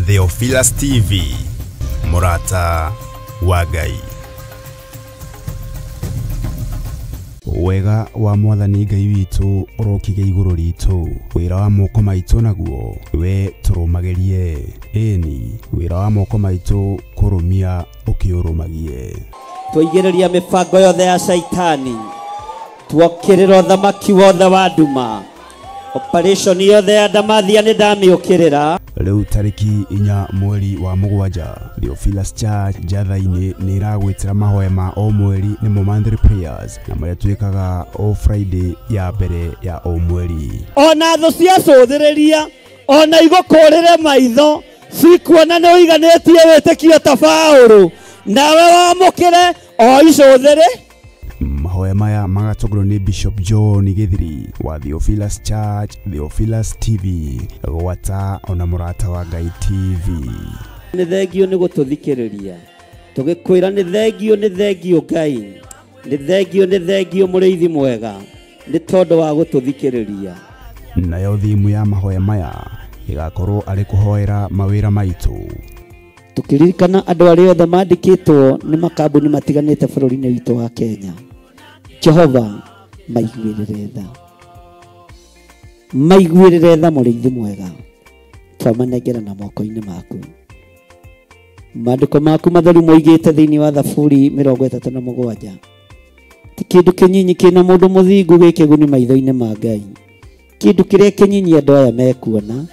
Theophilus TV, Murata wa Ngai. Wega wa Mwathani Ngai witu urokige iguru ritu, wira wa moko maitu naguo we turumagerie, eni wira wa moko maitu kurumia ukiurumagie. Twigereria mibango yothe ya shaitani, tuokirira thamaki wothe wa nduma, operation yothe ya ndamathia ni ndamiukirira. Riu tariki 4 mweri wa mugwanja, Theophilus Church Jathaini ni iragwitira mahoya ma o mweri ni monthly prayers, na maria twikaga o Friday ya mbere ya o mweri. Ona tho cia cuthiriria, ona igukurire maitho, cikuona ni uiganetie witikio ta Paulo, nawe wamukire o icuthiri. Mahoya maya magatongorwo ni Bishop John Githiri wa Theophilus Church, Theophilus TV, gwata ona Murata wa Ngai TV. Ni thengio ni gututhikiriria, tugikwira ni thengio Ngai, ni thengio muriithi mwega, ni tondu wa gututhikiriria. Nayo thimu ya mahoya maya igakorwo ari kuhoera mawira maitu, tukiririkana andu aria othe mandikitwo ni makambuni matiganite bururi-ini witu wa Kenya. Jehova maiguirire tha muriithi mwega, twamanengera na moko-ini maku. Maandiko maku matheru moigite thiini wa Thaburi 37, ti kindu kinyinyi kina mundu muthingu gikiguni maitho-ini ma Ngai. Kindu kiria kinyinyi andu aya mekuona,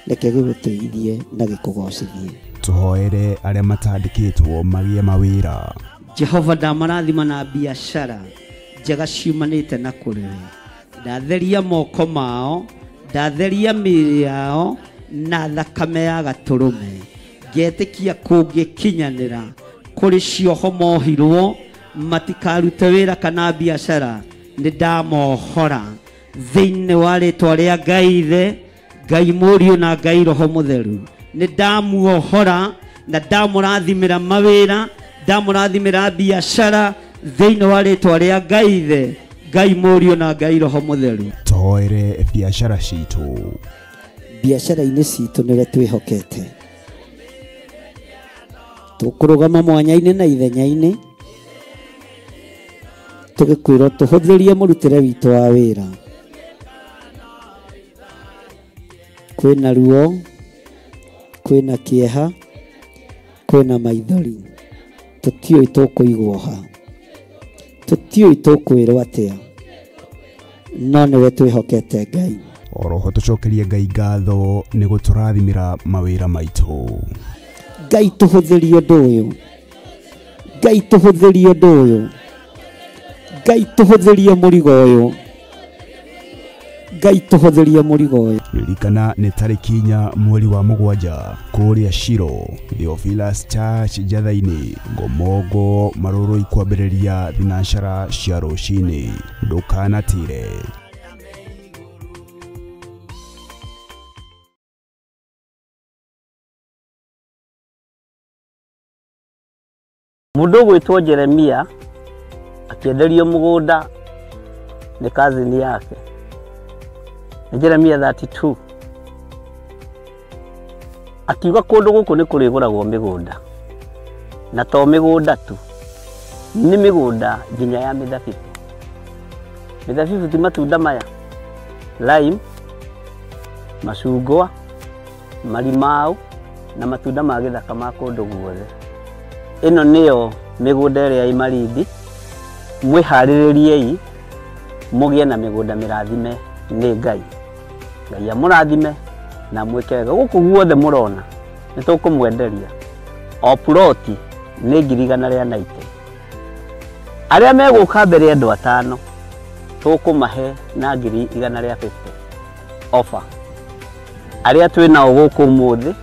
reke giguteithie na gikugocithie. Tuhoere aria matandikitwo magie mawira. Jehova ndamarathima na biashara njega ciumanite na kuri we. Ndatheria moko mao, ndatheria mĩĩrĩ yao na thakame ya gaturume. Ngetikia kungikinyanira kuri cioho mohirwo matikarute wira kana biashara, ni ndamohora thiini wa ritwa ria Ngai Ithe, Ngai Mũriũ na Ngai Roho Mũtheru. Ni ndamuohora na ndamurathimira mawira, ndamurathimira biashara thiini wa ritwa ria Ngai Ithe, Ngai Mũriũ na Ngai Roho Mũtheru. Tuhoere biashara citu. Biashara-ini citu niwe twihokete. Tukurugama mwanya-ini na ithenya-ini, tugikwirwo tuhuthirie murutire witu wa wira. Kwina ruo, kwina kieha, kwina maithori, tutioi tukuiguoha, tutioi tukwirwo atia, no niwe twihokete Ngai. Oroho tucokerie Ngai ngatho ni guturathimira mawira maitu. Ngai tuhuthirie undu uyu, Ngai tuhuthirie undu uyu, Ngai tuhuthirie murigo uyu, Ngai tuhuthirie murigo uyu. Ririkana ni tariki 4 mweri wa mugwanja, kuria Shiro, Theophilus Church Jathaini, ngomongo maruru ikwambiriria thinashara cia rucini. Ndukanatire. Mundu gwitwo Jeremia akienderio mugunda ni kazini yake. Jeremia 32 akiuga kundu guku ni kuriguragwo migunda, na to migunda tu, ni migunda nginya ya mithabibu. Mithabibu ti matunda maya, lime, macungwa, marimau na matunda ma githaka ma kundu guothe. Ino niyo migunda iria i Malindi. Mwihaririei mugie na migunda mirathime ni Ngai. Ngai amurathime na mwekega guku guothe murona ni tukumwenderia. O ploti ni 190. Aria meguka mbere andu 5 tukumahe na 150 offer. Aria twina guku muthi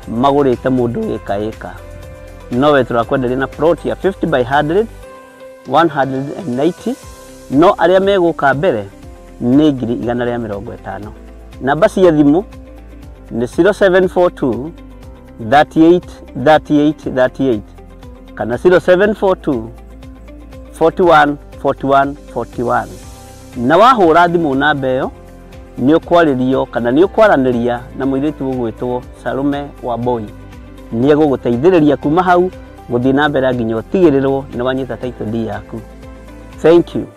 magurite mundu eka. Nowe turakwenderia na plot ya 50 by 100, 190. No aria meguka mbere ni 150. Namba cia thimu ni 0742 38 38 38 kana 0742 41 41 41. Na wahura thimu namba iyo nĩ ũkwarĩrio kana nĩ ũkwaranĩria na mũirĩtu ũgwĩtwo Salome Wambui. Nĩ egũgũteithĩrĩria kuma hau gũthiĩ na mbere nginya ũtigĩrĩrwo nĩ wanyita title deed yaku. Thank you.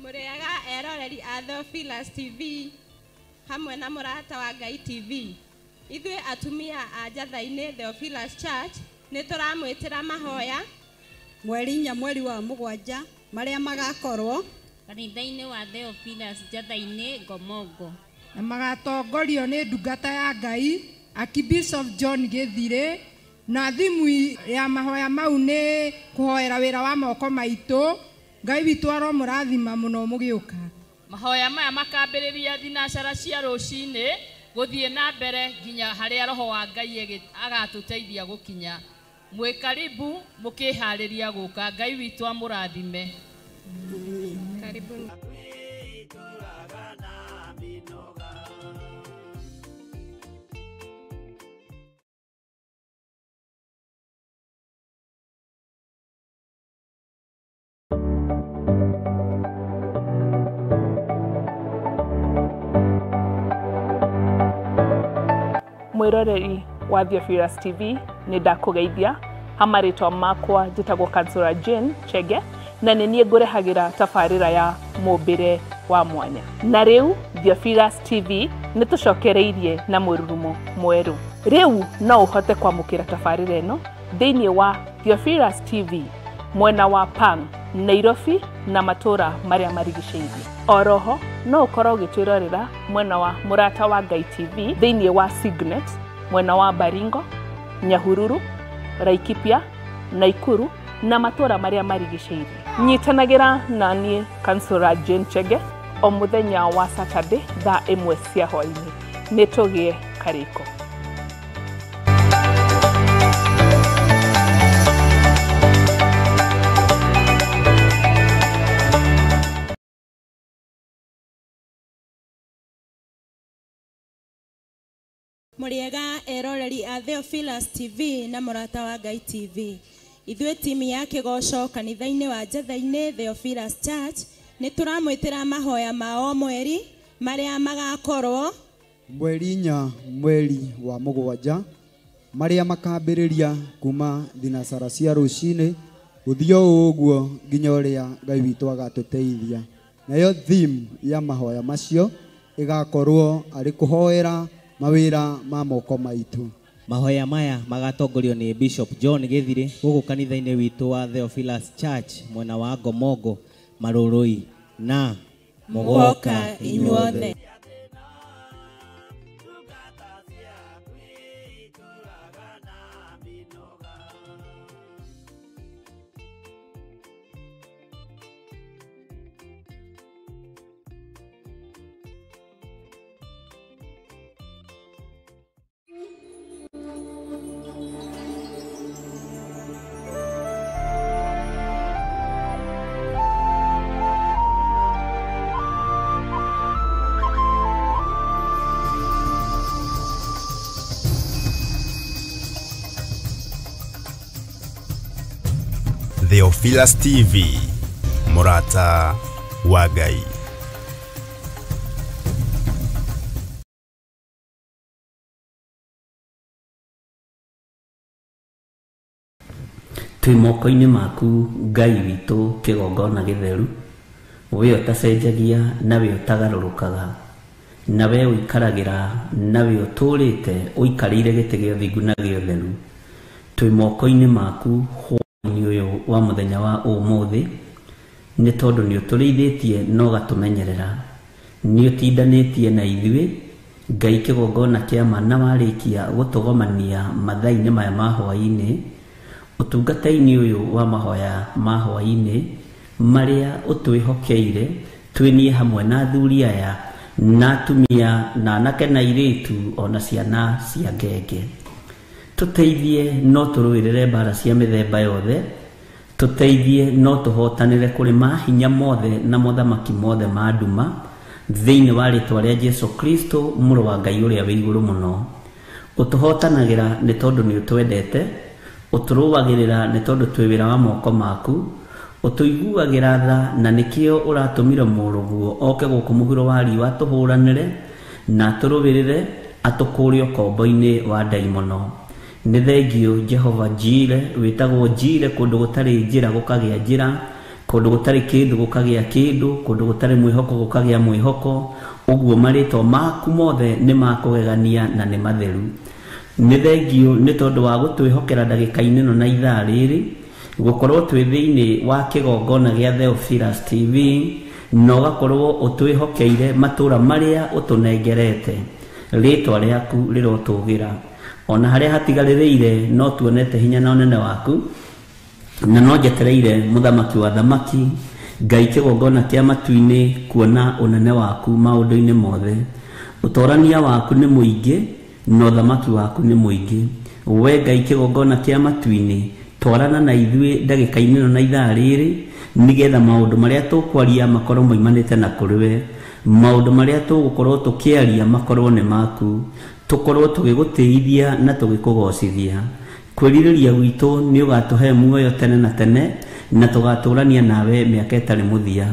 Mũrĩega eroreri a Theophilus TV hamwe na Mũrata wa Ngai TV. Ithuĩ atumia a Njatha-inĩ Theophilus Church nĩ tũramwĩtĩra mahoya mweri 4 mweri wa 7 marĩa magakorwo kanitha-inĩ wa Theophilus Njatha-inĩ Ngomongo, na magatongorio nĩ ndungata ya Ngai Archbishop John Githire, na thimu ya mahoya mau nĩ kũhoera wĩra wa moko maitũ. Ngai witũ aromũrathima mũno mũgĩũka. Mahoya maya makambĩrĩria thinacara cia rũcinĩ gũthiĩ na mbere nginya harĩa roho wa Ngai agatũteithia gũkinya. Mwĩkaribu mũkĩharĩria gũka. Ngai witũ amũrathime. Karibuni. Mwiroreri wa Theophilus TV nĩ ndakũgeithia. Hamarĩtwa makwa njĩtagwo Kansura Jane Chege, na nĩ niĩ ngũrehagĩra tabarĩra ya mũmbĩre wa mwanya. Na rĩu Theophilus TV nĩ tũcokereirie na mũrurumo mwerũ. Rĩu no ũhote kwamũkĩra tabarĩra ĩno thĩinĩ wa Theophilus TV mwena wa Pang, Nairobi na matũra marĩa marigicĩirie. Oroho no ũkorwo ũgĩtwĩrorera mwena wa Mũrata wa Ngai TV thĩinĩ wa Signet mwena wa Baringo, Nyahururu, Laikipia, Naikuru na matũra marĩa marigicĩirie. Nyitanagĩra na niĩ Kansura Jane Chege o mũthenya wa Saturday thaa 1 cia hwaĩ-inĩ. Nĩ tũgĩe karĩko. Mũrĩega eroreri a Theophilus TV na Mũrata wa Ngai TV. Ithuĩ timu ya Kĩgoco kanitha-inĩ wa Njatha-inĩ Theophilus Church nĩ tũramwĩtĩra mahoya mao mweri marĩa magakorwo mweri 4 mweri wa 7 marĩa makambĩrĩria kuma thinacara cia rũcinĩ gũthiĩ ũguo nginya ũrĩa Ngai witũ agatũteithia. Nayo theme ya mahoya macio ĩgakorwo arĩ kũhoera mawĩra ma moko maitũ. Mahoya maya magatongorio nĩ Bishop John Githire gũkũ kanitha-inĩ witũ wa Theophilus Church mwena wa Ngomongo, Marũrũi na mũgoka inyuothe. Theophilus TV, Mũrata wa Ngai. Twĩ moko-inĩ maku Ngai witũ kĩgongona gĩtheru, we ũtacenjagia nawe ũtagarũrũkaga, nawe ũikaragĩra nawe ũtũrĩte ũikarĩire gĩtĩ gĩa ũthingu na gĩa ũtheru. Twĩ moko-inĩ maku ũyũ wa mũthenya wa ũmũthĩ, nĩ tondũ nĩ ũtũrĩithĩtie na ũgatũmenyerera, nĩ ũtindanĩtie na ithuĩ Ngai kĩgongona kĩa ma, na warĩkia gũtũgomania mathaa-inĩ maya ma hwaĩ-inĩ ũtungata-inĩ ũyũ wa mahoya ma hwaĩ-inĩ marĩa ũtwĩhokeire twĩ niĩ hamwe na athuri aya na atumia na anake na airĩtu ona ciana cia ngenge. Tũteithie no tũrũĩrĩre mbara cia mĩthemba yothe, tũteithie no tũhotanĩre kũrĩ mahinya mothe na mothamaki mothe ma nduma thĩinĩ wa rĩtwa rĩa Jesu Kristo mũrũ wa Ngai ũrĩa wĩ igũrũ mũno. Ũtũhotanagĩra nĩ tondũ nĩ ũtwendete, uturugagirira ni tondu twi wira wa moko maku, utuiguagira tha na nikio uratumire muruguo oke guku muhuro wa riwa tuhuranire na turubirire atukuri ukombo-ini wa daimono. Ni thengio Jehova Jire, witagwo Jire kundu gutari njira gukagia njira, kundu gutari kindu gukagia kindu, kundu gutari mwihoko gukagia mwihoko. Uguo marito maku mothe ni makugegania na ni matheru. Ni thengio ni tondu wa gutwihokera ndagika-ini no na ithaa riri gukorwo twi thiini wa kigongona gia Theophilus TV, no gakorwo utwihokeire matura maria utunengerete. Ritwa riaku rirotugira ona haria hatigaririire, no tuonete hinya na unene waku, na no njetereire muthamaki wa thamaki, Ngai kigongona kia matu-ini kuona unene waku maundu-ini mothe. Utorania waku ni muingi, no thamaki waku ni muingi. We Ngai kigongona kia matu-ini, twarana na ithui ndagika-ini no na ithaa riri, nigetha maundu maria tukwaria makorwo moimanite na kuriwe, maundu maria tugukorwo tukiaria makorwo ni maku, tukorwo tugigutithia na tugikugocithia. Kwiririria gwitu ni ugatuhe muoyo tene na tene, na tugaturania nawe miaka itari muthia.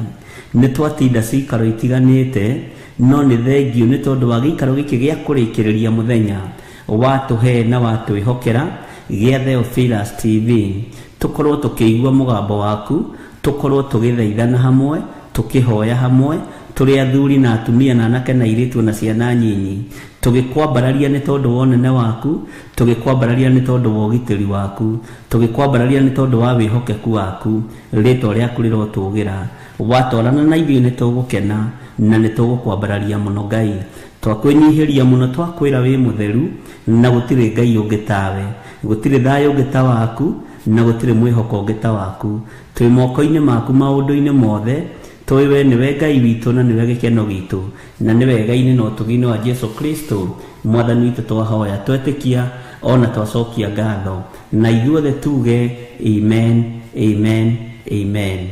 Ni twatinda cikaro itiganite, no ni thengio ni tondu wa gikaro giki gia kurikiriria muthenya watuhe na watwihokera gia Theophilus TV. Tukorwo tukiigua mugambo waku, tukorwo tugithaithana hamwe, tukihoya hamwe, turi athuri na atumia na anake na iritu na ciana nyinyi, tugikwambararia ni tondu wa unene waku, tugikwambararia ni tondu wa ugitiri waku, tugikwambararia ni tondu wa wihokeku waku. Ritwa riaku rirotugira, watwarana na ithuĩ ni tugukena na ni tugukwambararia muno Ngai. Twakwinyihiria muno, twakwira wi mutheru na gutiri Ngai ungi tawe, gutiri thayo ungi ta waku, na gutiri mwihoko ungi ta waku. Twi moko-ini maku maundu-ini mothe, twi we niwe Ngai witu na niwe gikeno gitu, na niwe Ngai-ini na utugi-ini wa Jesu Kristo mwathani witu twahoya twetikia ona twacokia ngatho, na ithuothe tuge amen, amen, amen.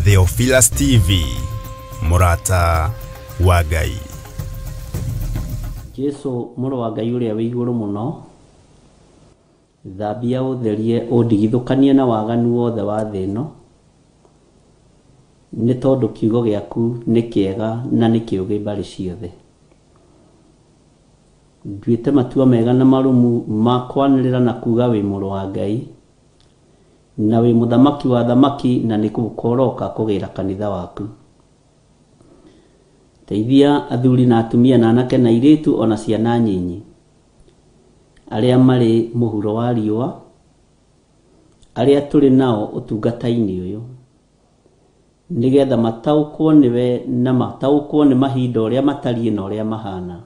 Theophilus TV, murata wa Ngai. Jesu muru wa Ngai uria wi iguru muno, thambia utherie undigithukanie na waganu wothe wa thĩ ĩno, ni tondu kiugo giaku ni kiega na ni kiugi mbari ciothe. Nduĩte matua mega na marumu ma kwanĩrĩra na kuga wi mũrũ wa Ngai, na wi muthamaki wa thamaki, na ni gũkoroka kũgĩra kanitha waku. Teithia athuri na atumia na anake na iritu ona ciana nyinyi, aria mari muhuro wa riũa, aria turi nao utungata-ini uyu, nigetha mataukwo niwe na mataukwo ni mahinda uria matariĩ na uria mahana.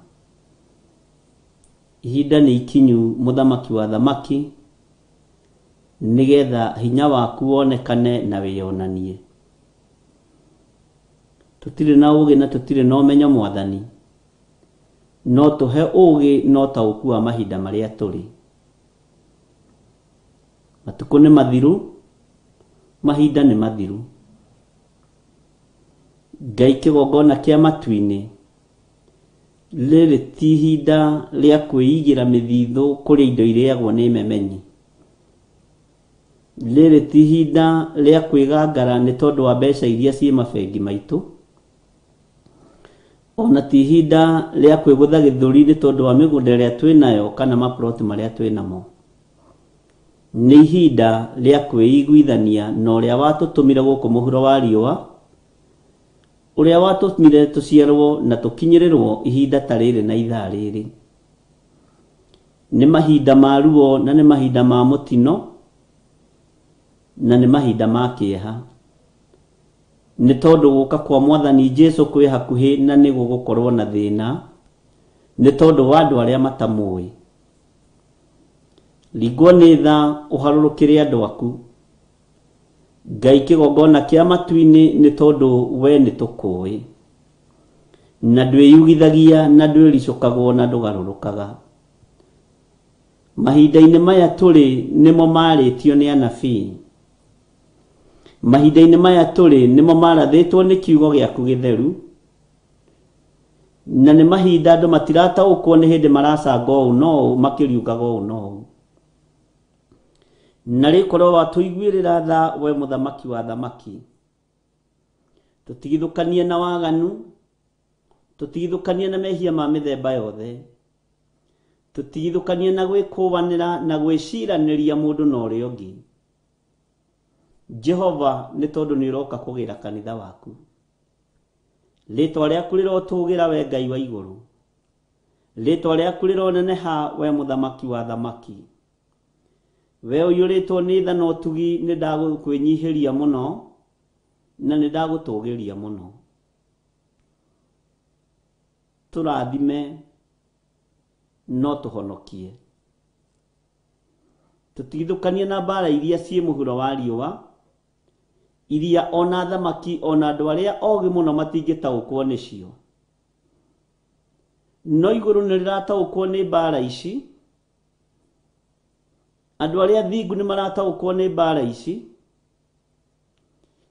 Ihinda ni ikinyu muthamaki wa thamaki, nigetha hinya waku wonekane na wiyonanie. Tutire na ugi na tutire na umenyo mwathani, no tuhe ugi no tauku wa mahinda maria turi. Matuko ni mathiru, mahinda ni mathiru. Ngai kigongona kia matu-ini, rĩrĩ ti ihinda rĩa kwĩigira mĩthithũ kũrĩa indo irĩagwo nĩ memenyi. Rĩrĩ ti ihinda rĩa kwĩgangara nĩ tondu wa mbeca iria ciĩ mabengi maitũ, ona ti ihinda rĩa kwĩgũtha gĩthũri nĩ tondu wa mĩgũnda ĩrĩa twĩnayo kana maploti marĩa twĩnamo. Nĩ ihinda rĩa kwĩiguithania na ũrĩa watũtũmire gũkũ mũhuro wa riũa, uria watũmire tũciarwo na tũkinyĩrĩrwo ihinda ta rĩrĩ na ithaa rĩrĩ. Nĩ mahinda ma ruo na nĩ mahinda ma mũtino na nĩ mahinda ma kĩeha, nĩ tondu gũka kwa mwathani Jesu kwĩ hakuhĩ na nĩ gũgũkorwo na thĩna, nĩ tondu wa andũ arĩa matamũĩ. Ringwo nĩ tha ũharũrũkĩre andũ aku, Ngai kigongona kia matu-ini, nĩ tondu we nĩ tũkũĩ, na ndwĩyugithagia na ndwĩricũkagwo na ndũgarũrũkaga. Mahinda-inĩ maya tũrĩ nĩmo marĩtio nĩ anabii, mahinda-inĩ maya tũrĩ nĩmo marathĩtwo nĩ kiugo gĩaku gĩtheru, na nĩ mahinda andũ matirataũkwo nĩ hĩndĩ maracanga ũũ no ũũ makĩriugaga ũũ no ũũ. na rikorwo watuiguirira tha we muthamaki wa thamaki. Tutigithukanie na waganu, tutigithukanie na mehia ma mithemba yothe, tutigithukanie na gwikubanira na gwiciraniria mundu na uria ungi. Jehova ni tondu ni uroka kugira kanitha waku. Ritwa riaku rirotugira we Ngai wa iguru. Ritwa riaku rironeneha we muthamaki wa thamaki. We uyuritwo ni tha no tugi ni ndagukwenyihiria muno na ni ndagutugiria muno. Turathime no tuhonokie. Tutigithukanie na mbara iria cie muhuro wa riũa, iria ona thamaki ona andu aria ogi muno matingitaũkwo nicio. No iguru ni rirataũkwo ni mbara ici, andu aria thingu ni marataũkwo ni mbara ici,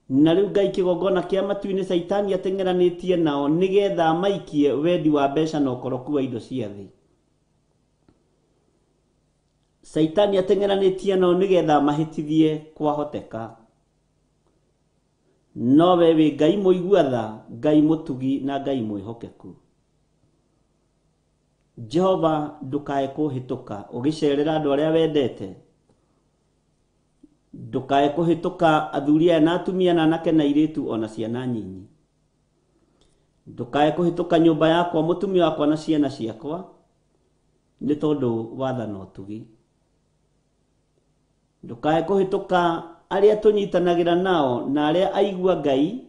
na riu Ngai kigongona kia matu-ini Saitani ateng'eranitie nao nigetha maikie wendi wa mbeca na ukoroku wa indo cia thi. Saitani ateng'eranitie nao nigetha mahitithie kwahoteka. No we wi Ngai muigua tha, Ngai mutugi na Ngai mwihokeku. Jehova ndukae kuhituka ugicerera andu aria wendete. Ndukae kuhituka athuri aya na atumia na anake na airitu ona ciana nyinyi. Ndukae kuhituka nyumba yakwa, mutumia wakwa na ciana ciakwa ni tondu wathana utugi. Ndukae kuhituka aria tunyitanagira nao na aria aigua Ngai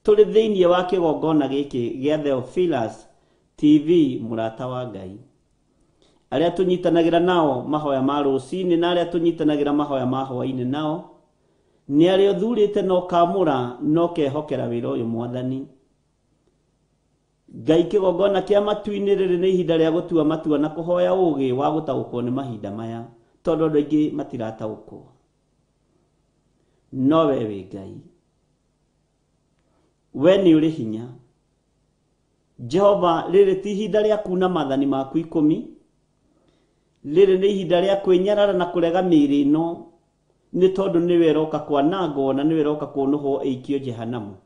turi thiinie wa kigongona giki gia Theophilus TV murata wa Ngai. Aria tunyitanagira nao mahoya ma rucini na aria tunyitanagira mahoya ma hwaini nao ni aria thurite no kamura no kehokera wira uyu mwathani. Ngai kigongona kia matu-ini riri ni ihinda ria gutua matua na kuhoya ugi wa gutaũkwo ni mahinda maya tondu andu aingi matirataũkwo. No we wi Ngai, we ni uri hinya. Jehova riri ti ihinda ria kuna mathani maku 10, riri ni ihinda ria kwinyarara na kurega mĩĩrĩ ĩno ni tondu ni we roka kwanangwo na ni we roka kunuhwo eikio jehanamu.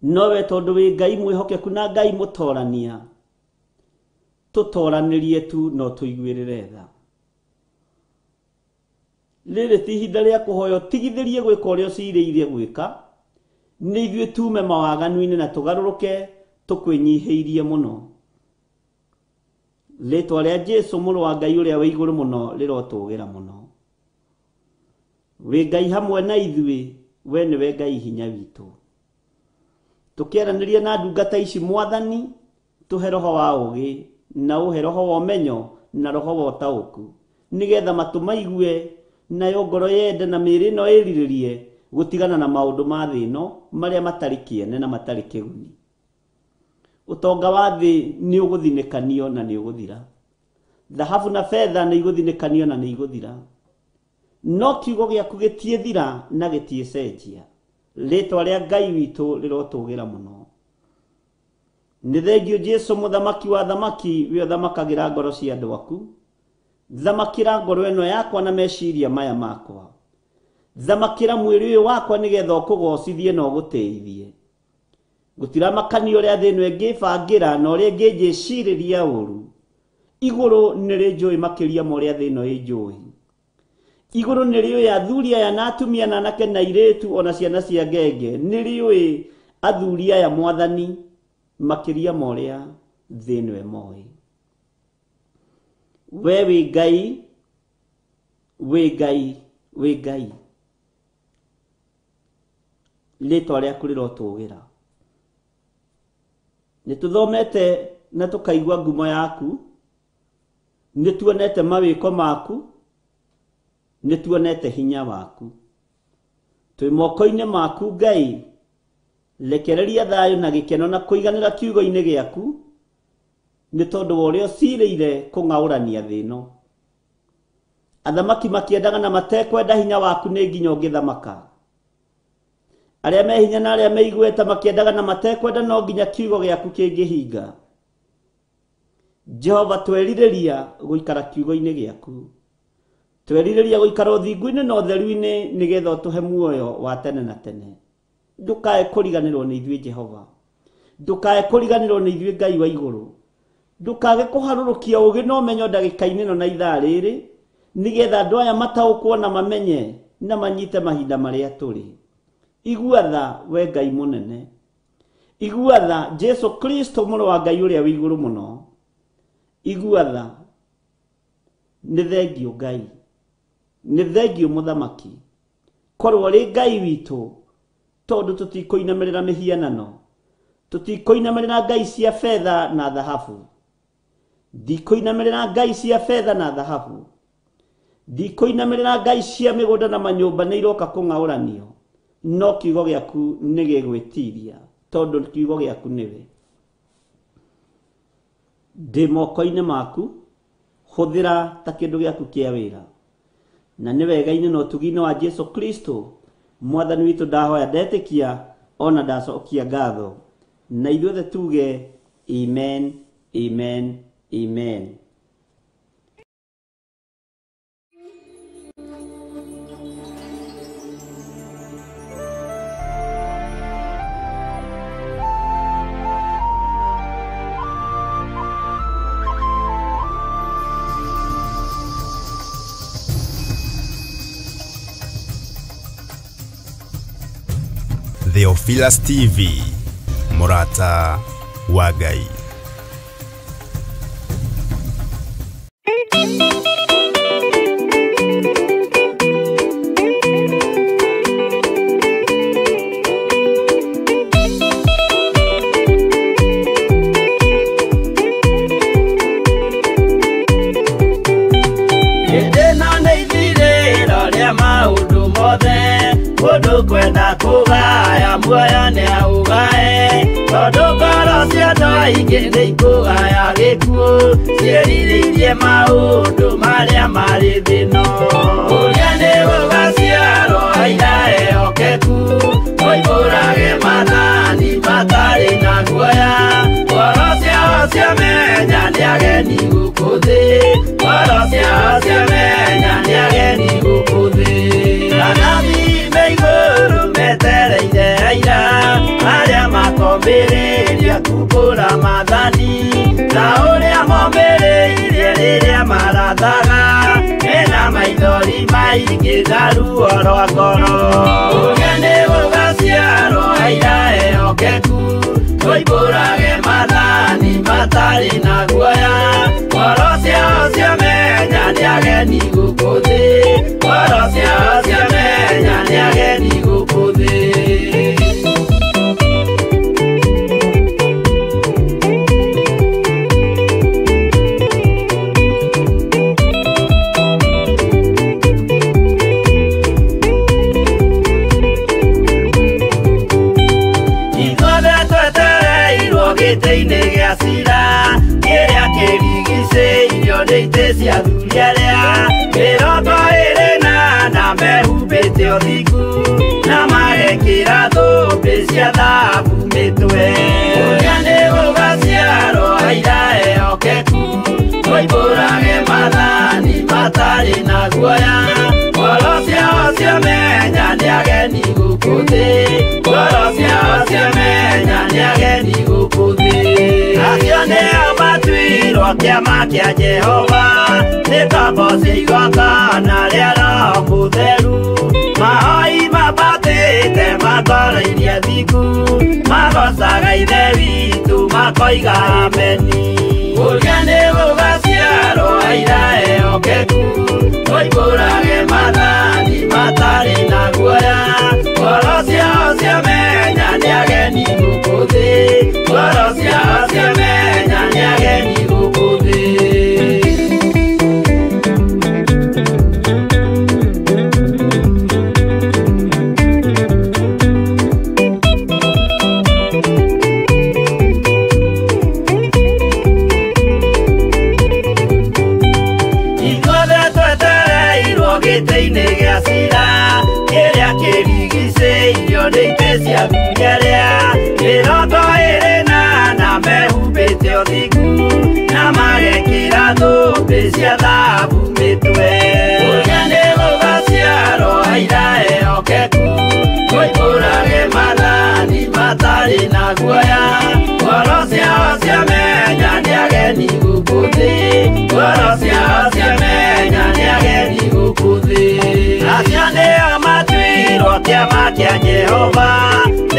No we tondu wi Ngai mwihokeku na Ngai mutorania, tutoranirie tu no tuiguirire tha. Riri ti ihinda ria kuhoyo tigithirie gwika uria uciriirie gwika, ni ithuĩ tume mawaganu-ini na tugaruruke tukwinyihiirie muno. Ritwa ria Jesu mũrũ wa Ngai uria wa iguru muno rirotugira muno. Wi Ngai hamwe na ithuĩ, we niwe Ngai hinya witu. Tukieranirie na ndungata ici mwathani, tuhe roho wa ugi na uhe roho wa umenyo na roho wa utauku, nigetha matu maigue nayo ngoro yende na mĩĩrĩ ĩno ĩrirĩrie gutigana na maundu ma thĩ ĩno maria matari kiene na matari kiguni. Utonga wa thĩ ni uguthinekanio na ni uguthira. Dhahabu na fedha ni iguthinekanio na ni iguthira. No kiugo giaku gitiethira na gitiecenjia. Ritwa ria Ngai witu rirotugira muno. Ni thengio Jesu muthamaki wa thamaki, we thamakagira ngoro cia andu aku. Thamakira ngoro ĩno yakwa na meciria maya makwa. Thamakira mwĩrĩ ũyũ wakwa nigetha ũkũgocithie na ũgũteithie. Gũtiramakania ũrĩa thĩ ĩno ĩngĩbangira na ũrĩa ĩngĩnjĩcirĩria ũru. Igũrũ nĩrĩ njũĩ makĩria ma ũrĩa thĩ ĩno ĩnjũĩ. Igũrũ nĩrĩũĩ athuri aya na atumia na anake na airĩtu ona ciana cia ngenge. Nĩrĩũĩ athuri aya mwathani makĩria ma ũrĩa thĩ ĩno ĩmoĩ. We wi Ngai, wi Ngai, wi Ngai. Ritwa riaku rirotugira. Nituthomete na tukaigua ngumo yaku, nituonete mawiko maku, nituonete hinya waku. Twi moko-ini maku Ngai, rekereria thayo na gikeno na kuiganira kiugo-ini giaku, ni tondu wa uria uciriire kung'aurania thĩ ĩno. Athamaki makiendaga na matekwenda hinya waku ni nginya ũngĩthamaka. Aria me hinya na aria meiguĩte makiendaga na matekwenda no nginya kiugo giaku kĩngĩhinga. Jehova twerirĩria gũikara kiugo-ini giaku. Twerirĩria gũikara ũthingu-inĩ na ũtheru-inĩ nĩgetha ũtũhe muoyo wa tene na tene. Ndũkae kũriganĩrwo nĩ ithuĩ Jehova. Ndũkae kũriganĩrwo nĩ ithuĩ Ngai wa igũrũ. Ndũkage kũharũrũkia ũũgĩ na ũmenyo ndagĩka-inĩ ĩno na ithaa rĩrĩ, nĩgetha andũ aya mataũkwo na mamenye na manyite mahinda marĩa tũrĩ. Igua tha we Ngai mũnene. Igua tha Jesu Kristo mũrũ wa Ngai ũrĩa wĩ igũrũ mũno. Igua tha. Nĩ thengio Ngai. Nĩ thengio mũthamaki. Korwo rĩ Ngai witũ, tondũ tũtikũinamĩrĩra mĩhianano. Tũtikũinamĩrĩra ngai cia fedha na thahabu. Ndikũinamĩrĩra ngai cia fedha na thahabu. Ndikũinamĩrĩra ngai cia mĩgũnda na manyũmba nĩ iroka kũng'aũranio. No kiugo gĩaku nĩ gĩgwĩtiria, tondũ kiugo gĩaku nĩwe. Ndĩ moko-inĩ maku, hũthĩra ta kĩndũ gĩaku kĩa wĩra. Na nĩ wega-inĩ na ũtugi-inĩ wa Jesu Kristo, Mwathani witũ ndahoya ndetĩkia, ona ndacokia ngatho. Na ithuothe tuge amen, amen, amen. Theophilus TV, Murata wa Ngai. Kwenda kugaya muoyo nĩ augae tondũ ngoro cia andũ aingĩ nĩ ikũgaya gĩkuũ ciĩrirĩirie maũndũ marĩa marĩ thĩno. Ũrĩa nĩ gũgaciarwo aira ehokeku moimbũrage mathani matarĩ na guoya. Ngoro ciao ciamenya nĩ ageni gũkũ thĩ, ngoro ciao ciamenya nĩ ageni gũkũ thĩ. Metereire aira arĩa makombĩrĩria kumbũra mathani na ũrĩa momĩrĩirie rĩrĩa marathaga mena maithori maingĩ na ruo rwa ngoro. Ũrĩa nĩ gũgaciarwo aira ehokeku moimbũrage mathani matarĩ na guoya. Ngoro ciao ciamenya nĩ ageni gũkũ thĩ, ngoro ciao ciamenya nĩ ageni gũkũ thĩ. Ithuothe twetereirwo gĩtĩ-inĩ gĩa cira kĩrĩa kĩrigicĩirio nĩ itĩ cia athuri arĩa mĩrongo ĩrĩ na mehumbĩte ũthingu na magekĩra thũmbĩ cia thahabu mĩtwe. Ũrĩa nĩ gũgaciarwo aira ehokeku moimbũrage mathani matarĩ na guoya. Ngoro ciao ciamenya nĩ ageni gũkũ thĩ, ngoro ciao ciamenya nĩ ageni gũkũ thĩ. Acio nĩo matuirwo kĩama kĩa Jehova nĩ ngombo cia igongona rĩa Roho Mũtheru. Mahoi mabatĩte makoro-irie thingu magocaga ithe witũ makoiga ameni. Ũrĩa nĩ gũgaciarwo aira ehokeku moimbũrage mathani matarĩ na guoya. Ngoro ciao ciamenya nĩ ageni gũkũ thĩ, ngoro ciao ciamenya nĩ ageni gũkũ thĩ.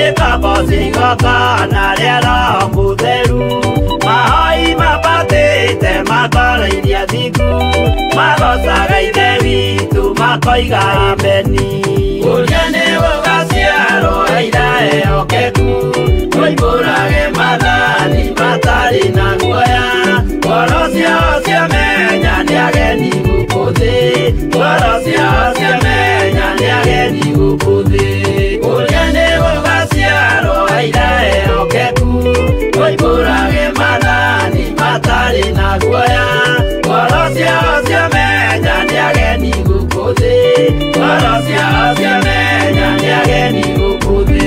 Nĩtambũci igongona rĩa Roho Mũtheru, mahoi mabatĩte matoro-inĩ athingu, magocaga Ithe witũ makoiga ameni. Ũrĩa nĩ gũgaciarwo aira ehokeku, tũimbũrage mathani matarĩ na guoya, ngoro ciao ciamenya nĩ ageni gũkũ thĩ, ngoro ciao ciamenya nĩ ageni gũkũ thĩ. Ũrĩa nĩ gũgaciarwo aira ehokeku, tũimbũrage mathani matarĩ na guoya, ngoro ciao ciamenya nĩ ageni gũkũ thĩ, ngoro ciao ciamenya nĩ ageni gũkũ thĩ.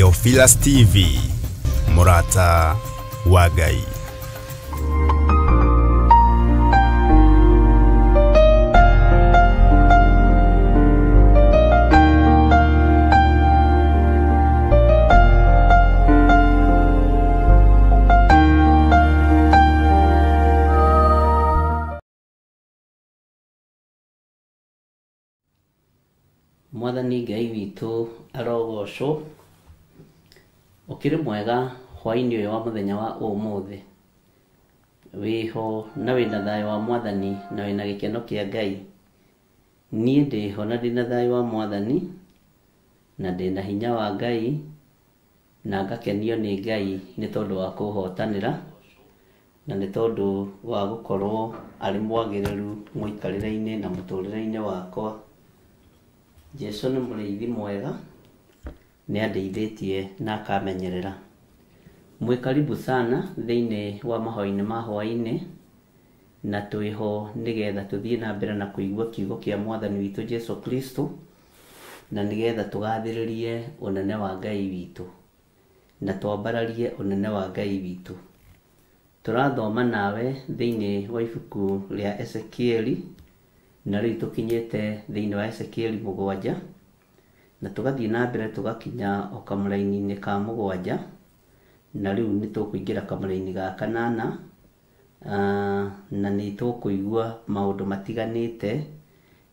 Theophilus TV, Murata wa Ngai. Mwathani Ngai witũ arogocwo. Ukiri mwega hwaini uyu wa muthenya wa umuthi. Wiho na wina thayo wa Mwathani na wina gikeno kia Ngai. Nie ndiho na ndina thayo wa Mwathani na ndina hinya wa Ngai na ngakenio ni Ngai ni tondu wa kuhotanira na ni tondu wa gukorwo ari mwagiriru muikarire-ini na muturire-ini wakwa. Jesu ni muriithi mwega, ni andeithitie na akamenyerera. Mwi karibu sana thiini wa mahoini ma hwaini na twiho nigetha tuthie na mbere na kuigua kiugo kia Mwathani witu Jesu Kristo na nigetha tugathiririe unene wa Ngai witu na twambararie unene wa Ngai witu. Turathoma nawe thiini wa ibuku ria Ezekieli na riu tukinyete thiini wa Ezekieli 7 na tugathie na mbere tugakinya o kamuraini-ini ka 7 na riu ni tukuingira kamuraini ga 8 na ni tukuigua maundu matiganite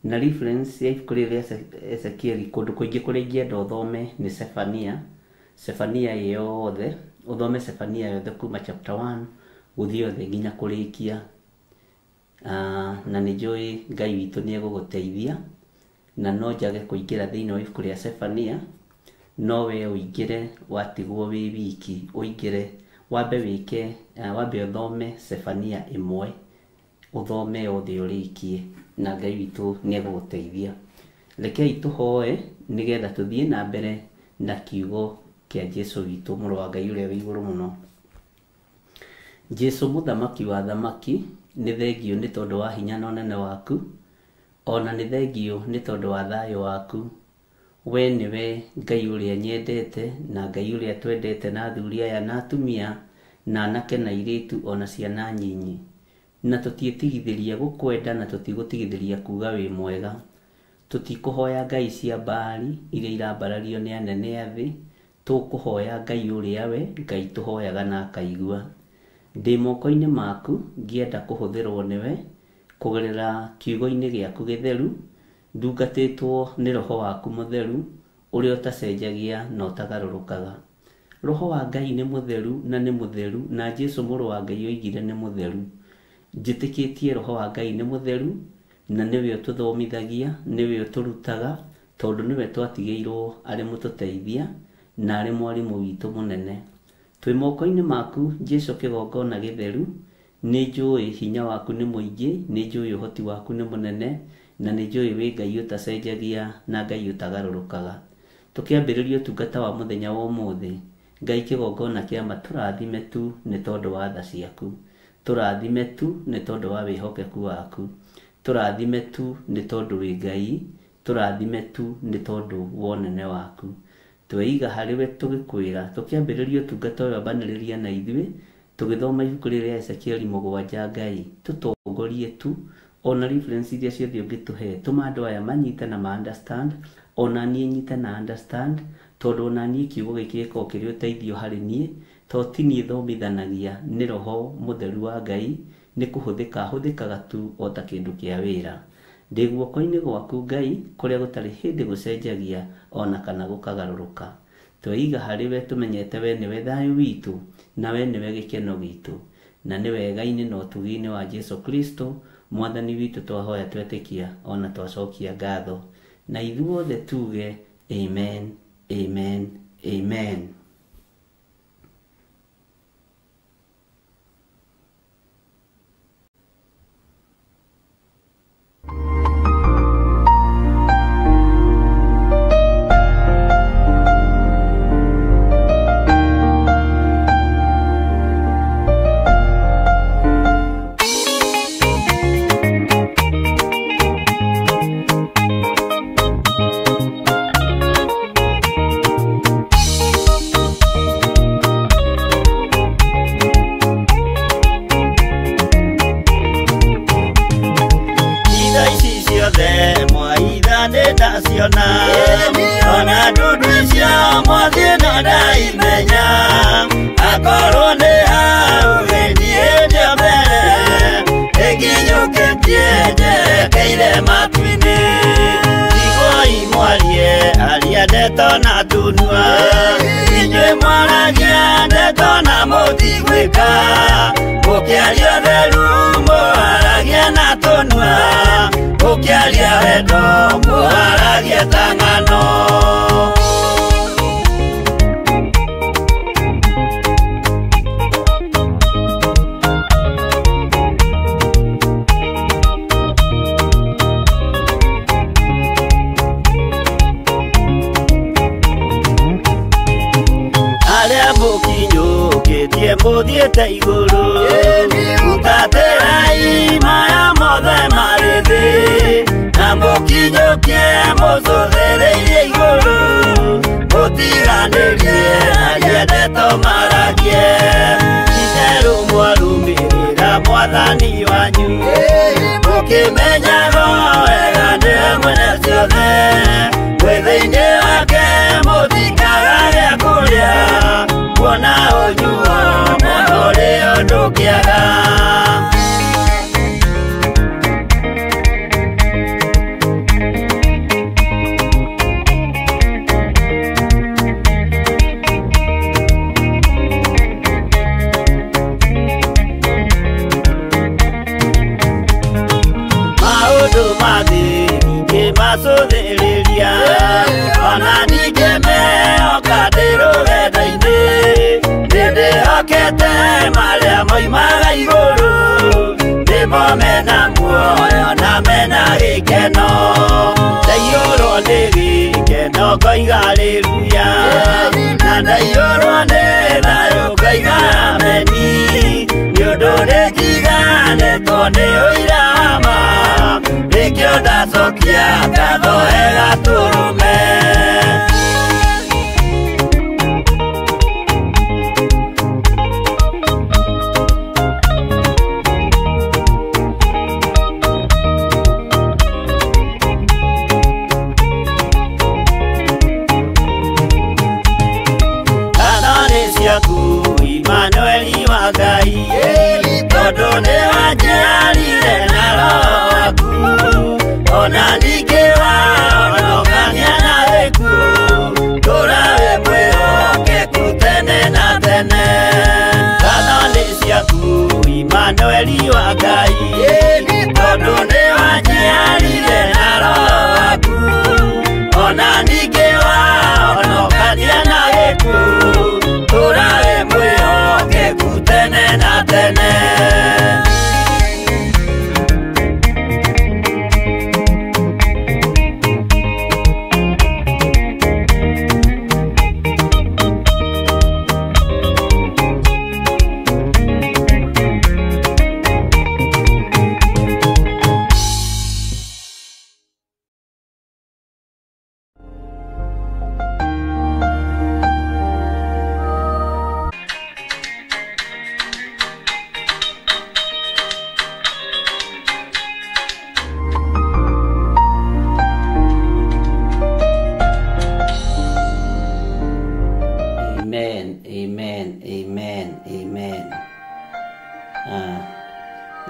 na reference ya ibuku ria Ezekieli kundu kuingi kuria ingienda uthome ni Sefania yothe uthome Sefania yothe kuma chapter 1 guthie yothe nginya kurikia. Na ni njui Ngai witu ni eguguteithia na no njage kuingira thiini wa ibuku ria Sefania, no we uingire watigwo wi wiki, uingire wambe wike wambe uthome Sefania 1 uthome yothe urikie na Ngai witu ni eguguteithia. Rekei tuhoe nigetha tuthie na mbere na kiugo kia Jesu witu muru wa Ngai uria wi iguru muno. Jesu muthamaki wa thamaki, ni thengio ni tondu wa hinya na unene waku, ona ni thengio ni tondu wa thayo waku. We niwe Ngai uria nyendete na Ngai uria twendete na athuri aya na atumia na anake na airitu ona ciana nyinyi, na tutietigithiria gukwenda na tutigũtigithiria kuga wi mwega. Tutikuhoya ngai cia Baali iria irambarario ni anene a thi, tukuhoya Ngai uria we Ngai tuhoyaga na akaigua. Ndi moko-ini maku ngienda kuhuthirwo niwe kugerera kiugo-ini giaku githeru, ndungatitwo ni roho waku mutheru uria utacenjagia na utagarurukaga. Roho wa Ngai ni mutheru na ni mutheru, na Jesu muru wa Ngai oigire ni mutheru. Njitikitie roho wa Ngai ni mutheru na niwe ututhomithagia, niwe uturutaga, tondu niwe twatigeirwo ari mututeithia na ari mwarimu witu munene. Twi moko-ini maku Jesu kigongona githeru, ni njui hinya waku ni muingi, ni njui uhoti waku ni munene, na ni njui wi Ngai utacenjagia na Ngai utagarurukaga. Tukiambiriria utungata wa muthenya wa umuthi, Ngai kigongona kia maturathime tu ni tondu wa tha ciaku, turathime tu ni tondu wa wihokeku waku, turathime tu ni tondu wi Ngai, turathime tu ni tondu wa unene waku. Tweiga hariwe tugikwira tukiambiriria utungata wa baniriria na ithui tugithoma ibuku ria Ezekieli 7 Ngai tutongorie tu, ona reference iria ciothe ungituhe tuma andu aya manyite na ma understand, ona nie nyite na understand, tondu ona nie kiugo giki giko kiri uteithio hari nie, to ti nie thomithanagia ni roho mutheru wa Ngai, ni kuhuthikaga tu o ta kindu kia wira. Ndi guoko-ini gwaku Ngai kuria gutari hindi gucenjagia ona kana gukagaruruka. Tweiga hariwe tumenyete we niwe thayo witu na we niwe gikeno gitu, na ni wega-ini na utugi-ini wa Jesu Kristo Mwathani witu twahoya twetikia ona twacokia ngatho, na ithuothe tuge amen, amen, amen. keire matuini igoi mwarie aria ndeto na tunua inywe mwaragia ndeto na mutigwika mukiaria theru mwaragia na tunua mukiaria wendo mwaragia tangano muthiete iguru utaterai maya mothe marĩ thĩ na mũkinyũkie mũcũthĩrĩirie iguru mũtiganĩrie aria ndeto maragie itherũ mwarumĩrĩra mwathani wanyu mũkĩmenyaga wega nĩwe mwene ciothe mwĩthĩ-inĩ wake mũtikaga gĩa kũrĩa kuona ũnyuo mũno rĩo ndũkĩaga maũndũ mathĩ ningĩ macũthĩrĩria ona ningĩ mehoka ndĩ rũgendo-inĩ nĩndĩhokete marĩa moimaga igũrũ nĩmo mena muoyo na mena gĩkeno ndaiyũrwo nĩ gĩkeno ngoiga haleluya na ndaiyũrwo nĩ thayũ ngoiga ameni nĩũndũ nĩnjiganĩtwo nĩ ũira wa ma nĩkĩo ndacokia ngatho gatũrũme Imanueli wa Ngai tondũ nĩ wanjiarire na roho waku ona ningĩ wahonokania na gĩkuũ tũra wĩ mwĩhokeku tene na tene ngatho nĩ ciaku Imanueli wa Ngai tondũ nĩ wanjiarire na roho waku ona ningĩ wahonokania na gĩkuũ tũra wĩ mwĩhokeku tene na tene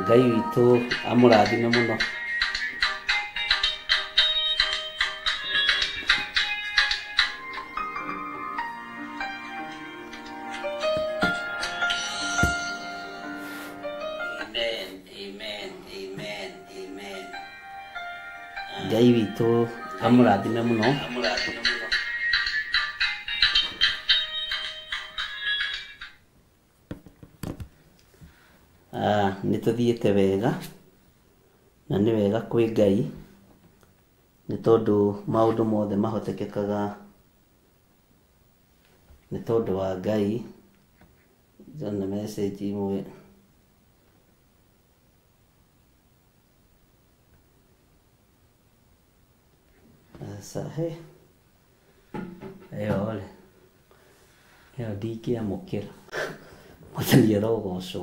Ngai witũ amũrathime mũno Ngai witũ amũrathime mũno nĩ tũthiĩte wega na nĩ wega kwĩ Ngai nĩ tondũ maũndũ mothe mahotekekaga nĩ tondũ wa Ngai. Jana message imwe sahe ole eo ndingĩamũkĩra mwathani arogocwo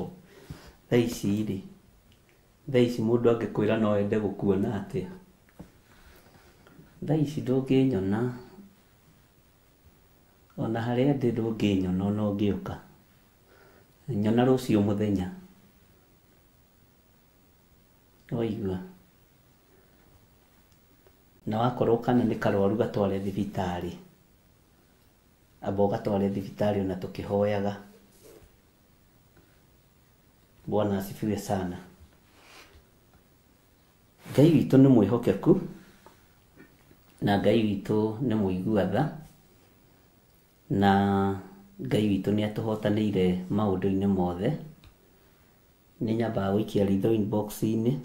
thaa ici rĩ, thaa ici mũndũ angĩkwĩra no ende gũkuona atĩa? Thaa ici ndũngĩnyona, ona harĩa ndĩ ndũngĩnyona ona ũngĩũka, nyona rũciũ mũthenya. Waigua na wakorwo kana nĩ karwaru gatware thibitarĩ, amba ũgatware thibitarĩ ona tũkĩhoyaga. Bwana asifiwe sana. Ngai witũ nĩ mwĩhokeku na Ngai witũ nĩ mũigua tha, na Ngai witũ nĩ atũhotanĩire maũndũ-inĩ mothe. Nĩ nyambaga gũikia ritho inbox-inĩ,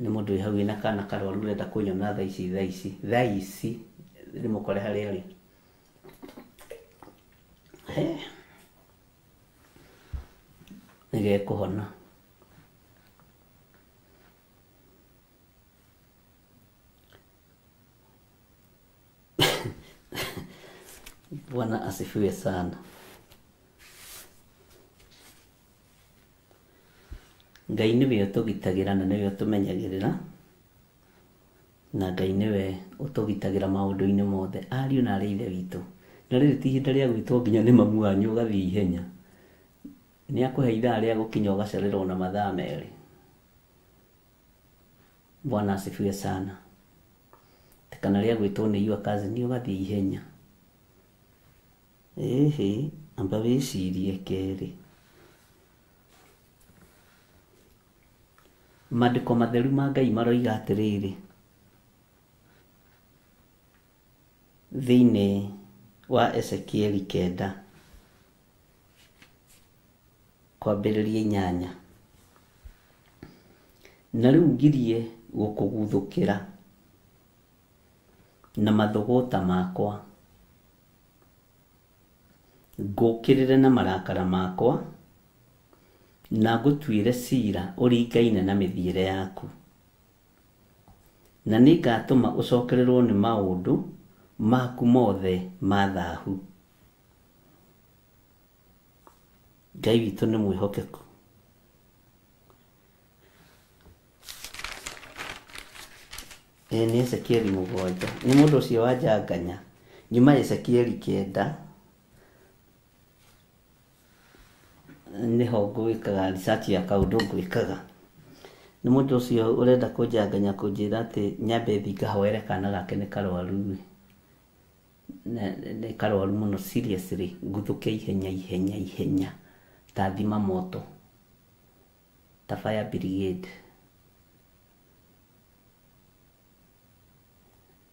nĩ mũndũ wĩ hau na kana karwaru renda kũnyona thaa ici ndĩmũkore harĩa arĩ. Nĩgekũhona. Bwana asifiwe sana. Ngai nĩwe ũtũgitagĩra na nĩwe ũtũmenyagĩrĩra, na Ngai nĩwe ũtũgitagĩra maũndũ-inĩ mothe. Ariũ na arĩ ithe witũ, na rĩrĩ ti ihinda rĩa gwĩtwo nginya nĩ mamu wanyu ũgathiĩ ihenya. Nĩ akũhe ithaa rĩa gũkinya ũgacererwo na mathaa merĩ. Bwana asifiwe sana. Kana rĩa gwĩtwo nĩ your cousin ũgathiĩ ihenya. Amba wĩcirie kerĩ. Maandĩko matheru ma Ngai maroiga atĩrĩrĩ, thĩinĩ wa Ezekieli 9 kwambĩrĩria 8, na rĩu ngirie gũkũguthũkĩra na mathũgũta makwa, ngũkĩrĩre na marakara makwa, na ngũtuĩre ciira ũringaine na mĩthiĩre yaku, na nĩ ngatũma ũcokererwo nĩ maũndũ maku mothe ma thaahu. Ngai witũ nĩ mwĩhokeku. Nĩ Ezekieli 7. Nĩ mũndũ ũcio wanjanganya. Nyuma Ezekieli 9 nĩho ngwĩkaga research ya kaũndũ ngwĩkaga. Nĩ mũndũ ũcio ũrenda kũnjanganya kũnjĩra atĩ nyambe thiĩ ngahoere kana gake nĩ karwaru. Nĩ karwaru mũno seriously, nguthũke ihenya ta thima moto, ta fire brigade.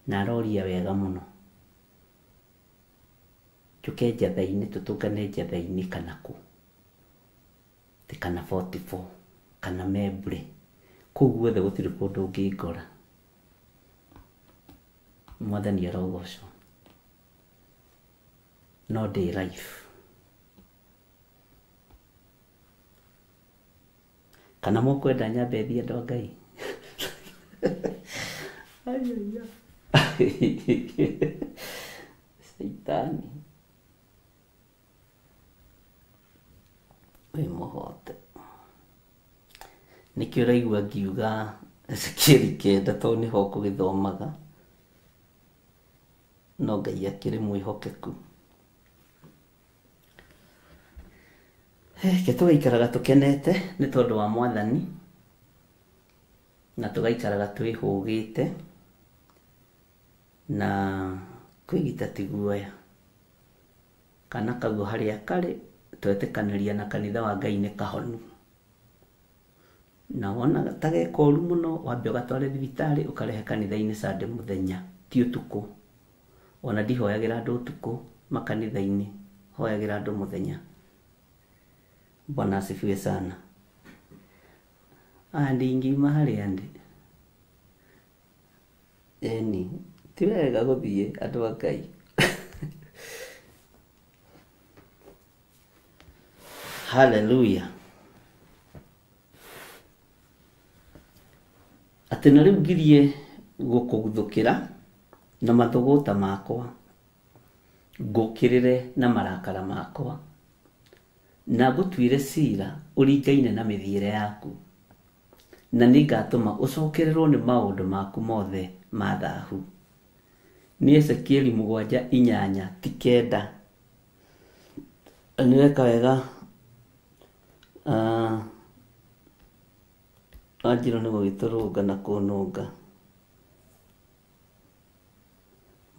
Na aroria wega mũno. Tũke njatha-inĩ, tũtũngane njatha-inĩ kana kũ, kana 44 kana Membre, kũu guothe gũtirĩ kũndũ ũngĩngora. Mwathani arogocwo. No day life. Kana mũkwenda nyambe thiĩ andũ a Ngai. Saitani wĩ mũhote. Nĩkĩo ũraigua ngiuga Ezekieli 9 tondũ nĩho ngũgĩthomaga, no Ngai akĩrĩ mwĩhokeku. Ke tũgaikaraga tũkenete nĩ tondũ wa Mwathani, na tũgaikaraga twĩhũgĩte, na kwĩgita ti guoya. Kana kaguo harĩa karĩ, twetĩkanĩria na kanitha wa Ngai nĩ kahonu. Na wona ta geka ũru mũno, wambe ũgatware thibitarĩ ũkarehe kanitha-inĩ Sunday mũthenya, ti ũtukũ. Ona ndihoyagĩra andũ ũtukũ makanitha-inĩ, hoyagĩra andũ mũthenya. Bwana asifiwe sana. Ndingiuma harĩa ndĩ. Ti wega gũthiĩ andũ a Ngai. Hallelujah. Atĩ na rĩu ngirie gũkũguthũkĩra na mathũgũta makwa, ngũkĩrĩre na marakara makwa, na ngũtuĩre ciira ũringaine na mĩthiĩre yaku, na nĩ ngatũma ũcokererwo nĩ maũndũ maku mothe ma thaahu. Nĩ Ezekieli 7:8 ti 9. Nĩweka wega Wanjirũ nĩ gũgĩtũrũnga na kũnũnga.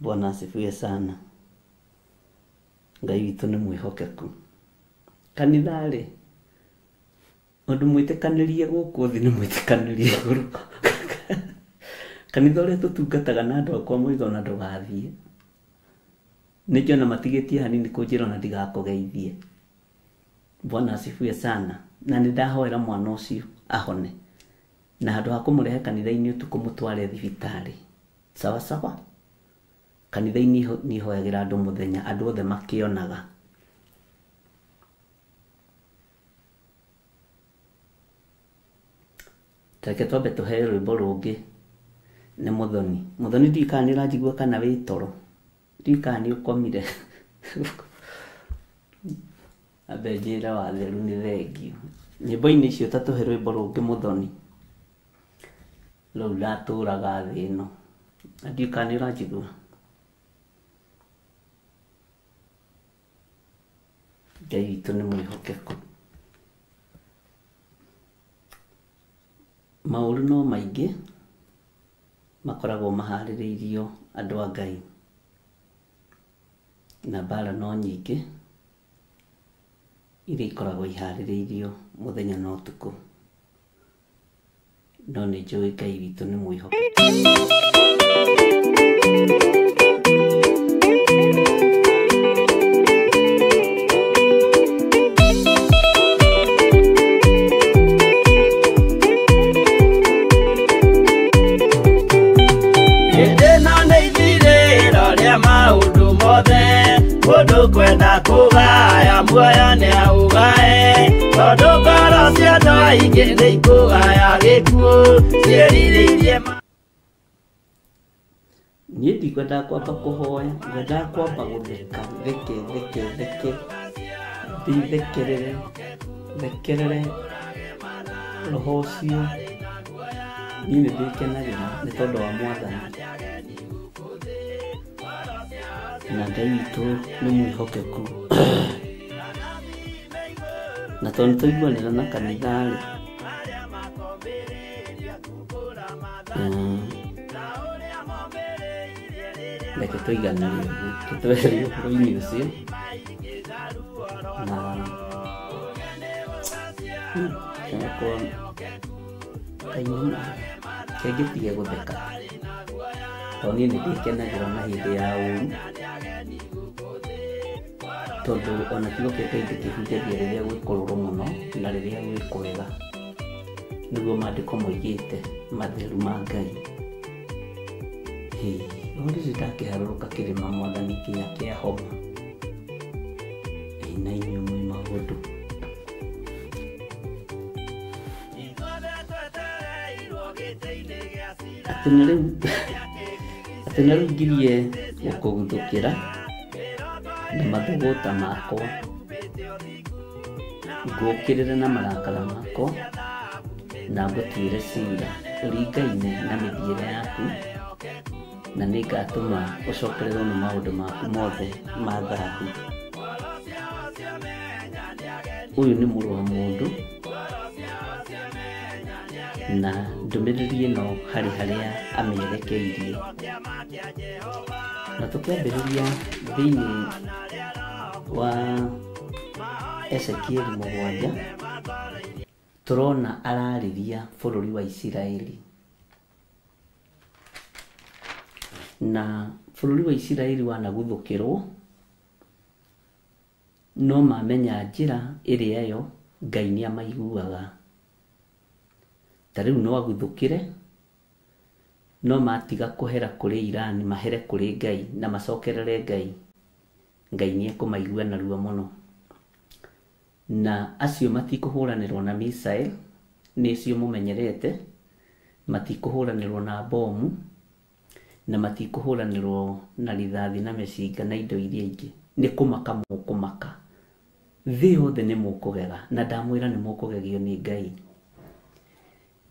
Bwana asifiwe sana. Ngai witũ nĩ mwĩhokeku. Kanitha rĩ, ũndũ mwĩtĩkanĩrie gũkũ thĩ nĩ mwĩtĩkanĩrie igũrũ. Kanitha ũrĩa tũtungataga na andũ akwa moiga ona ndũgathiĩ. Nĩkĩo na matigĩtie hanini kũnjĩra ona ndigakũgeithie. Bwana asifiwe sana. Na nĩndahoera mwana ũcio ahone. Na handũ ha kũmũrehe kanitha-inĩ ũtukũ mũtware thibitarĩ. Sawa sawa. Kanitha-inĩ nĩhoyagĩra andũ mũthenya, andũ othe makĩonaga. Reke twambe tũheo rwĩmbo rũngĩ nĩ Mũthoni. Mũthoni ndiũĩ kana nĩũranjigua kana wĩ toro. Ndiũĩ kana nĩũkomire. Ambe njĩra watheru nĩ thengio. Nyĩmbo-inĩ icio ta tũhe rwĩmbo rũngĩ Mũthoni. Rũu ndatũraga thĩ ĩno. Ndiũĩ kana nĩũranjigua. Ngai witũ nĩ mwĩhokeku. Maũru no maingĩ makoragwo maharĩrĩirio andũ a Ngai. Na mbara no nyingĩ iria ikoragwo iharĩrĩirio mũthenya na ũtukũ. No nĩ njũĩ Ngai witũ nĩ mwĩhokeku. Mũndũ kwenda kũgaya muoyo nĩ aũgae, tondũ ngoro cia andũ aingĩ nĩ ikũgaya gĩkuũ ciĩrirĩirie. Niĩ ndikwenda kwamba kũhoya, ngwenda kwamba gũtheka, theke thithekerere roho ũcio. Niĩ nĩ ndĩkenagĩra nĩ tondũ wa Mwathani. Na Ngai witũ nĩ mwĩhokeku. Na tondũ tũiguanĩra na kanitha rĩ, reke tũiganĩre tũtweherie ũhoro-inĩ ũcio. Na kainũma kengĩtige gũtheka, tondũ niĩ nĩ ndĩkenagĩra na hĩndĩ ya ũru. Tondũ ona kiugo kĩa Ngai ndĩkĩhunjagia rĩrĩa gwĩ kũrũrũ mũno na rĩrĩa gwĩ kwega. Nĩguo maandĩko moigĩte matheru ma Ngai. Rĩrĩ ndakĩharũrũka kĩrĩma Mwathani kinya kĩa homa. Na inyuĩ mwĩ maũndũ. Atĩ na rĩu ngirie gũkũguthũkĩra na mathũgũta makwa, ngũkĩrĩre na marakara makwa, na ngũtuĩre ciira ũringaine na mĩthiĩre yaku, na nĩ ngatũma ũcokererwo nĩ maũndũ maku mothe ma thaahu. Ũyũ nĩ Mũrũ wa Mũndũ, na ndũmĩrĩri ĩno harĩ harĩa amĩerekeirie. Na tũkĩambĩrĩria thĩinĩ wa Ezekieli 7, tũrona ararĩria bũrũri wa Isiraeli. Na bũrũri wa Isiraeli wanaguthũkĩrwo, no mamenya njĩra ĩrĩa yo Ngai nĩ amaiguaga. Ta rĩu no aguthũkĩre, no matiga kũhera kũrĩ Irani mahere kũrĩ Ngai na macokerere Ngai, Ngai nĩ ekũmaigua narua mũno. Na acio matikũhũranĩrwo na Misael, nĩcio mũmenyerete, matikũhũranĩrwo na bomu, na matikũhũranĩrwo na rithathi na mĩcinga na indo iria ingĩ. Nĩ kũmaka mũkũmaka. Thĩ yothe nĩ mũkũgega, na ndamwĩra nĩ mũkũgegio nĩ Ngai.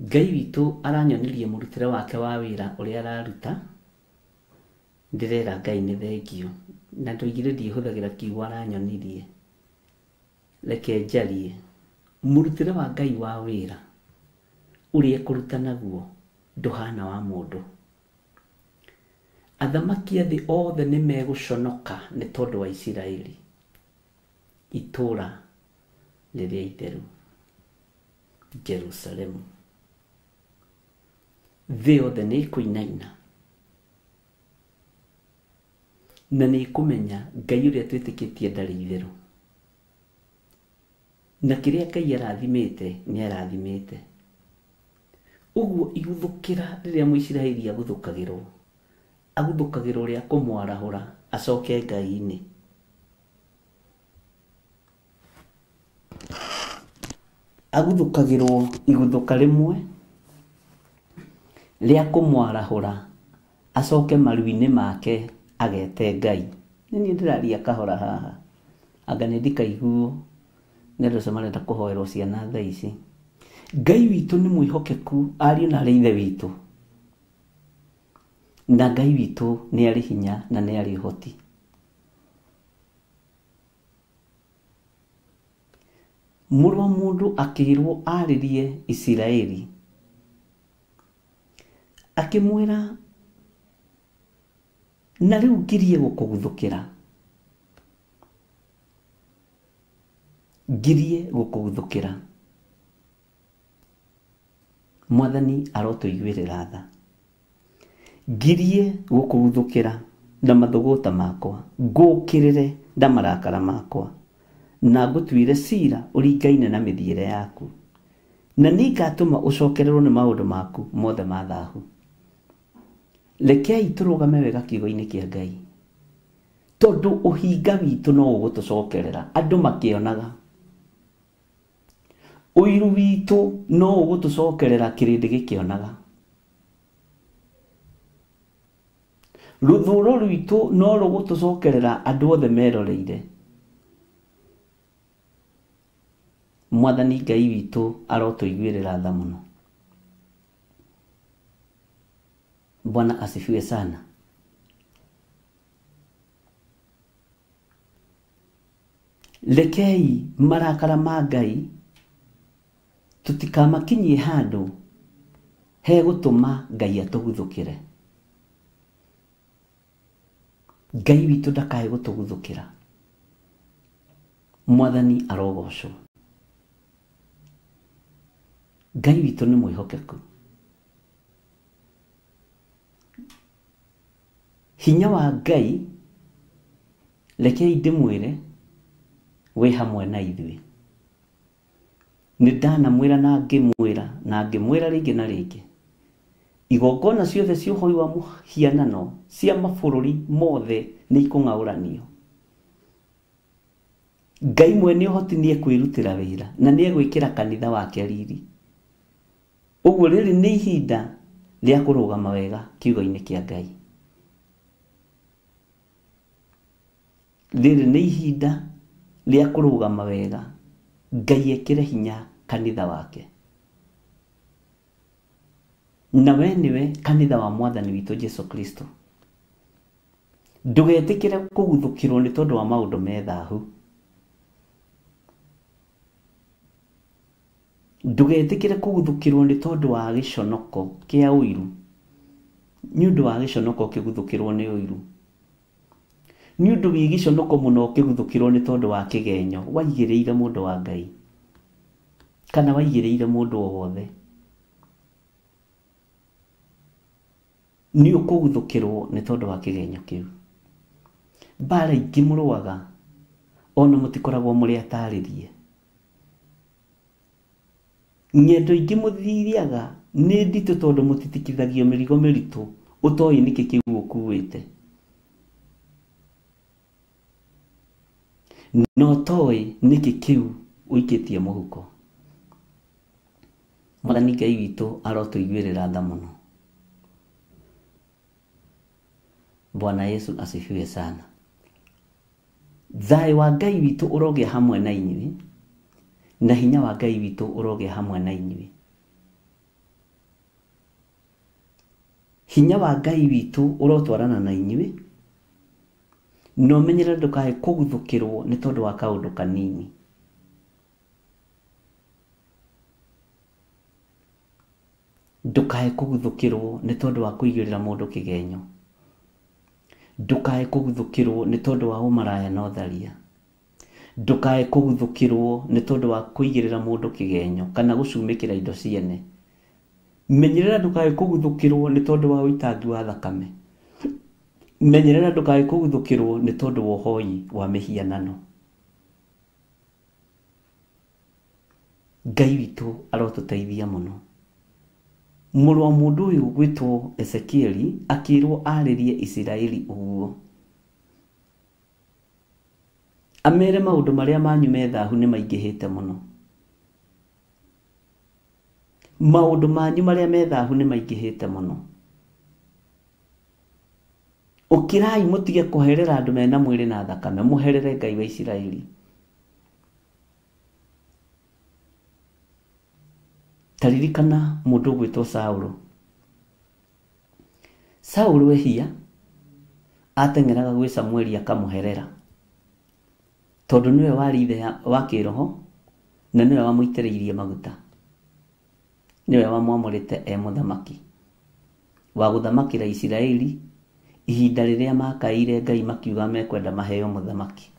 Ngai witũ aranyonirie mũrutĩre wake wa wĩra ũrĩa araruta. Ndĩrera Ngai nĩ thengio, na ndoigire ndiĩhũthagĩra kiugo aranyonirie. Reke njarie mũrutĩre wa Ngai wa wĩra ũrĩa ekũruta naguo ndũhana wa mũndũ. athamaki a thĩ othe nĩ megũconoka nĩ tondũ wa Isiraeli, itũũra rĩrĩa itheru, Jerusalemu. Thĩ yothe nĩ ĩkũinaina na nĩ ĩkũmenya Ngai ũrĩa twĩtĩkĩtie ndarĩ itherũ, na kĩrĩa Ngai arathimĩte nĩ arathimĩte. Ũguo iguthũkĩra rĩrĩa Mũisiraeli aguthũkagĩrwo ũrĩa kũmwarahũra acoke Ngai-inĩ. Aguthũkagĩrwo iguthũka rĩmwe rĩa kũmwarahũra acoke maru-inĩ make agete Ngai. Nĩ niĩ ndĩraria kahora haha, anga nĩ ndikaiguo nĩ andũ acio marenda kũhoerwo ciana thaa ici. Ngai witũ nĩ mwĩhokeku, ariũ na arĩ ithe witũ, na Ngai witũ nĩ arĩ hinya na nĩ arĩ ũhoti. Mũrũ wa mũndũ akĩrwo arĩrie Isiraeli, akĩmwĩra na rĩu ngirie gũkũguthũkĩra, Mwathani arotũiguĩrĩra tha. Ngirie gũkũguthũkĩra na mathũgũta makwa, ngũkĩrĩre na marakara makwa, na ngũtuĩre cira ũringaine na mĩthiĩre yaku, na nĩ ngatũma ũcokererwo nĩ maũndũ maku mothe ma thaahu. Rekei tũrũgame wega kiugo-inĩ kĩa Ngai, tondũ ũhinga witũ no ũgũtũcokerera, andũ makĩonaga. Ũiru witũ no ũgũtũcokerera, kĩrĩndĩ gĩkĩonaga. Rũthũũro rwitũ no rũgũtũcokerera, andũ othe meroreire. Mwathani Ngai witũ arotũiguĩrĩra tha mũno. Bwana asifiwe sana. Rekei marakara ma Ngai tutikamakinyie handũ he gũtũma Ngai atũguthũkĩre. Ngai witũ ndakae gũtũguthũkĩra. Mwathani arogocwo. Ngai witũ nĩ mwĩhokeku. Hinya wa Ngai, rekei ndĩmwĩre, wĩ hamwe na ithuĩ. Nĩ ndanamwĩra na ngĩmwĩra rĩngĩ na rĩngĩ, igongona ciothe cia ũhoi wa mũhianano cia mabũrũri mothe nĩ ikũng'aũranio. Ngai mwene ũhoti nĩ ekwĩrutĩra wĩra na nĩ egwĩkĩra kanitha wake riri. Ũguo rĩrĩ nĩ ihinda rĩa kũrũgama wega kiugo-inĩ kĩa Ngai. Rĩrĩ nĩ ihinda rĩa kũrũgama wega, Ngai ekĩre hinya kanitha wake. Na we nĩwe kanitha wa Mwathani witũ Jesu Kristo. Ndũgetĩkĩre kũguthũkĩrwo nĩ tondũ wa maũndũ me thaahu. Ndũgetĩkĩre kũguthũkĩrwo nĩ tondũ wa gĩconoko kĩa ũiru, nĩ ũndũ wa gĩconoko kĩguthũkĩrwo nĩ ũiru. Nĩ ũndũ wĩ gĩconoko mũno kĩguthũkĩrwo nĩ tondũ wa kĩgenyo waigĩrĩire mũndũ wa Ngai, kana waigĩrĩire mũndũ o wothe. Nĩ ũkũguthũkĩrwo nĩ tondũ wa kĩgenyo kĩu. Mbara ingĩ mũrũaga ona mũtikoragwo mũrĩ atarĩrie. Ng'endo ingĩ mũthiriaga nĩ nditũ tondũ mũtitikithagio mĩrigo mĩritũ ũtoĩ nĩkĩ kĩu ũkuĩte. No toĩ nĩkĩ kĩu ũikĩtie mũhuko. Mwathani Ngai witũ arotũiguĩrĩra tha mũno. Bwana Yesu asifiwe sana. Thayũ wa Ngai witũ ũrogĩa hamwe na inyuĩ, na hinya wa Ngai witũ ũrogĩa hamwe na inyuĩ. Hinya wa Ngai witũ ũrotwarana na inyuĩ, no menyere ndũkae kũguthũkĩrwo nĩ tondũ wa kaũndũ kanini. Ndũkae kũguthũkĩrwo nĩ tondũ wa kũigĩrĩra mũndũ kĩgenyo. Ndukae kuguthukirwo nĩ tondũ wa ũmaraya na ũtharia. Ndukae kuguthukirwo nĩ tondũ wa kuigĩrĩra mũndũ kĩgenyo kana gũcumĩkĩra indo ciene. Menyerera ndukae kuguthukirwo nĩ tondũ wa ũitangi wa thakame. Menyerera ndukae kuguthukirwo nĩ tondũ wa ũhoi wa mĩhianano. Ngai witũ arotũteithia mũno. Mũrũ wa mũndũ ũyũ gwĩtwo Ezekieli akĩrwo arĩrie Isiraeli ũguo. Amere maũndũ marĩa manyu me thaahu nĩ maingĩhĩte mũno. Maũndũ manyu marĩa me thaahu nĩ maingĩhĩte mũno. Ũkĩrai mũtige kũherera andũ mena mwĩrĩ na thakame, mũherere Ngai wa Isiraeli. Taririkana mũndũ gwĩtwo Saũlũ. Saũlũ ehia ateng'eraga gwĩ Samueli akamũherera, tondũ niwe warĩ ithe wa kĩroho na niwe wamũitĩrĩirie maguta, niwe wamwamũrĩte mũthamaki wa gũthamakĩra Isiraeli ihinda rĩrĩa makaire Ngai makiuga mekwenda maheo mũthamaki.